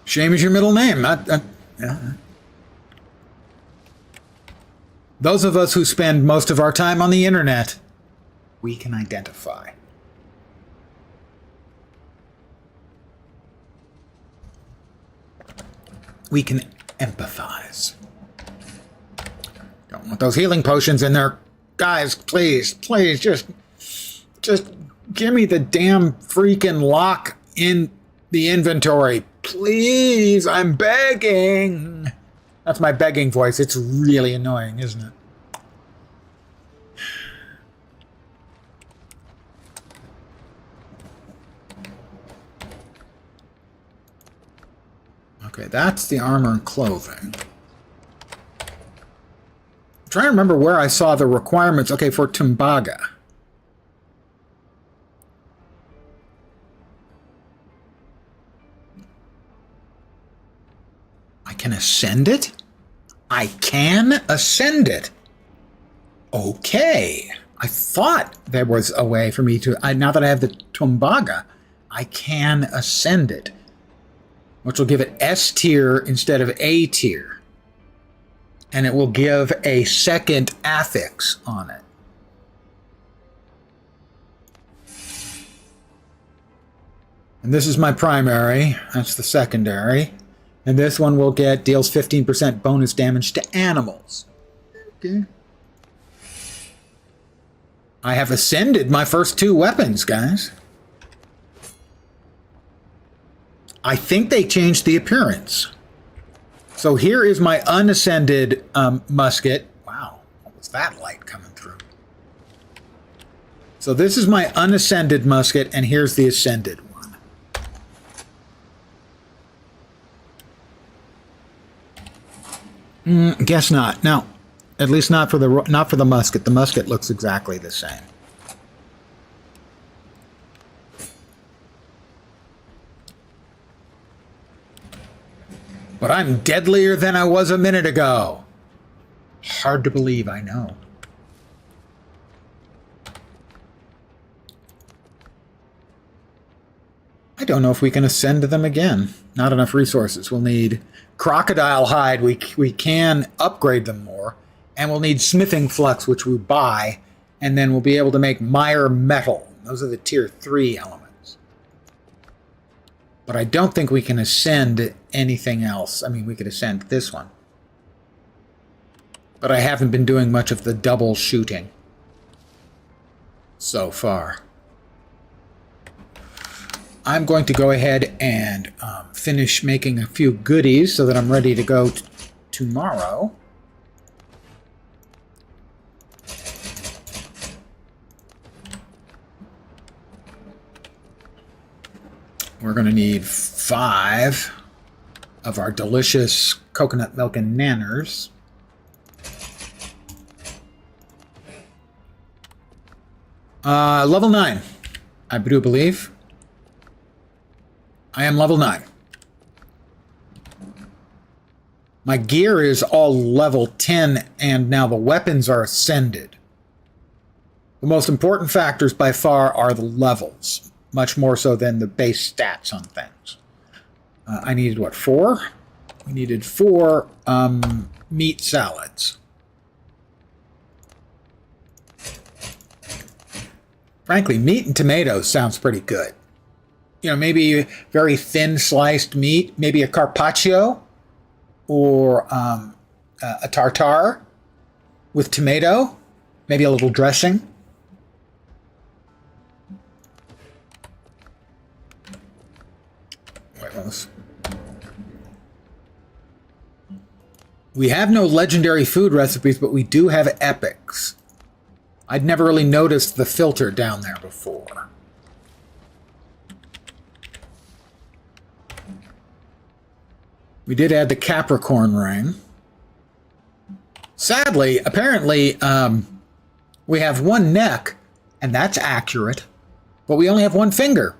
Shame is your middle name. Yeah. Those of us who spend most of our time on the internet, we can identify. We can empathize. Don't want those healing potions in there. Guys, please, just give me the damn freaking lock in the inventory. Please, I'm begging. That's my begging voice. It's really annoying, isn't it? Okay, that's the armor and clothing. I'm trying to remember where I saw the requirements. Okay, for Tumbaga. I can ascend it? I can ascend it. Okay. I thought there was a way for me to... now that I have the Tumbaga, I can ascend it. Which will give it S tier instead of A tier. And it will give a second affix on it. And this is my primary. That's the secondary. And this one will deals 15% bonus damage to animals. Okay. I have ascended my first 2 weapons, guys. I think they changed the appearance. So here is my unascended musket. Wow, what was that light coming through? So this is my unascended musket, and here's the ascended one. Guess not. No, at least not for the musket. The musket looks exactly the same. But I'm deadlier than I was a minute ago. Hard to believe, I know. I don't know if we can ascend them again. Not enough resources. We'll need crocodile hide. We can upgrade them more. And we'll need smithing flux, which we buy. And then we'll be able to make mire metal. Those are the tier 3 elements. But I don't think we can ascend anything else. I mean, we could ascend this one. But I haven't been doing much of the double shooting so far. I'm going to go ahead and finish making a few goodies so that I'm ready to go tomorrow. We're going to need 5 of our delicious coconut milk and nanners. Level 9, I do believe. I am level 9. My gear is all level 10, and now the weapons are ascended. The most important factors by far are the levels, much more so than the base stats on things. I needed, what, 4? We needed 4 meat salads. Frankly, meat and tomatoes sounds pretty good. You know, maybe very thin sliced meat, maybe a carpaccio or a tartare with tomato, maybe a little dressing. We have no legendary food recipes, but we do have epics. I'd never really noticed the filter down there before. We did add the Capricorn ring. Sadly, apparently, we have 1 neck, and that's accurate, but we only have 1 finger.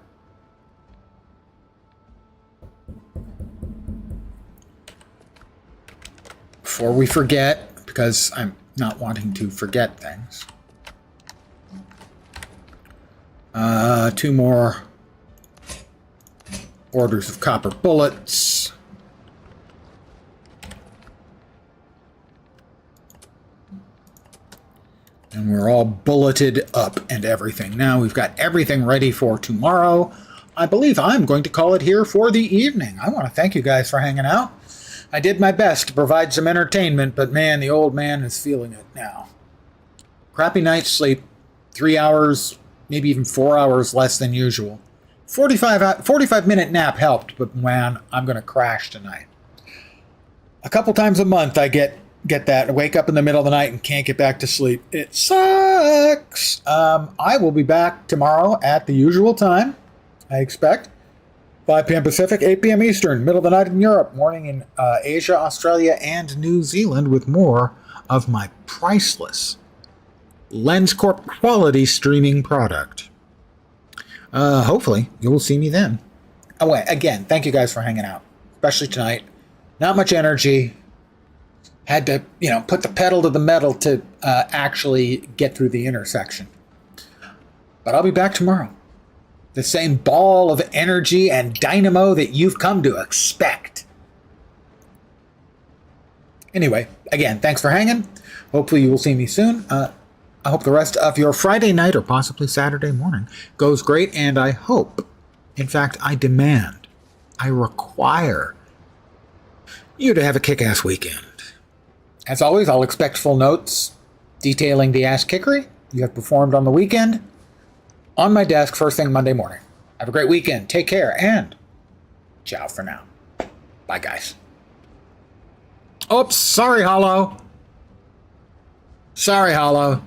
Before we forget, because I'm not wanting to forget things. 2 more orders of copper bullets. And we're all bulleted up and everything. Now we've got everything ready for tomorrow. I believe I'm going to call it here for the evening. I want to thank you guys for hanging out. I did my best to provide some entertainment, but man, the old man is feeling it now. Crappy night's sleep, 3 hours, maybe even 4 hours less than usual. 45-minute nap helped, but man, I'm going to crash tonight. A couple times a month I get that, wake up in the middle of the night and can't get back to sleep. It sucks. I will be back tomorrow at the usual time, I expect. 5 p.m. Pacific, 8 p.m. Eastern, middle of the night in Europe, morning in Asia, Australia, and New Zealand with more of my priceless LensCorp quality streaming product. Hopefully, you will see me then. Oh, wait, again, thank you guys for hanging out, especially tonight. Not much energy. Had to, put the pedal to the metal to actually get through the intersection. But I'll be back tomorrow. The same ball of energy and dynamo that you've come to expect. Anyway, again, thanks for hanging. Hopefully you will see me soon. I hope the rest of your Friday night or possibly Saturday morning goes great, and I hope, in fact, I demand, I require you to have a kick-ass weekend. As always, I'll expect full notes detailing the ass kickery you have performed on the weekend on my desk first thing Monday morning. Have a great weekend. Take care, and ciao for now. Bye, guys. Oops, sorry, Hollow. Sorry, Hollow.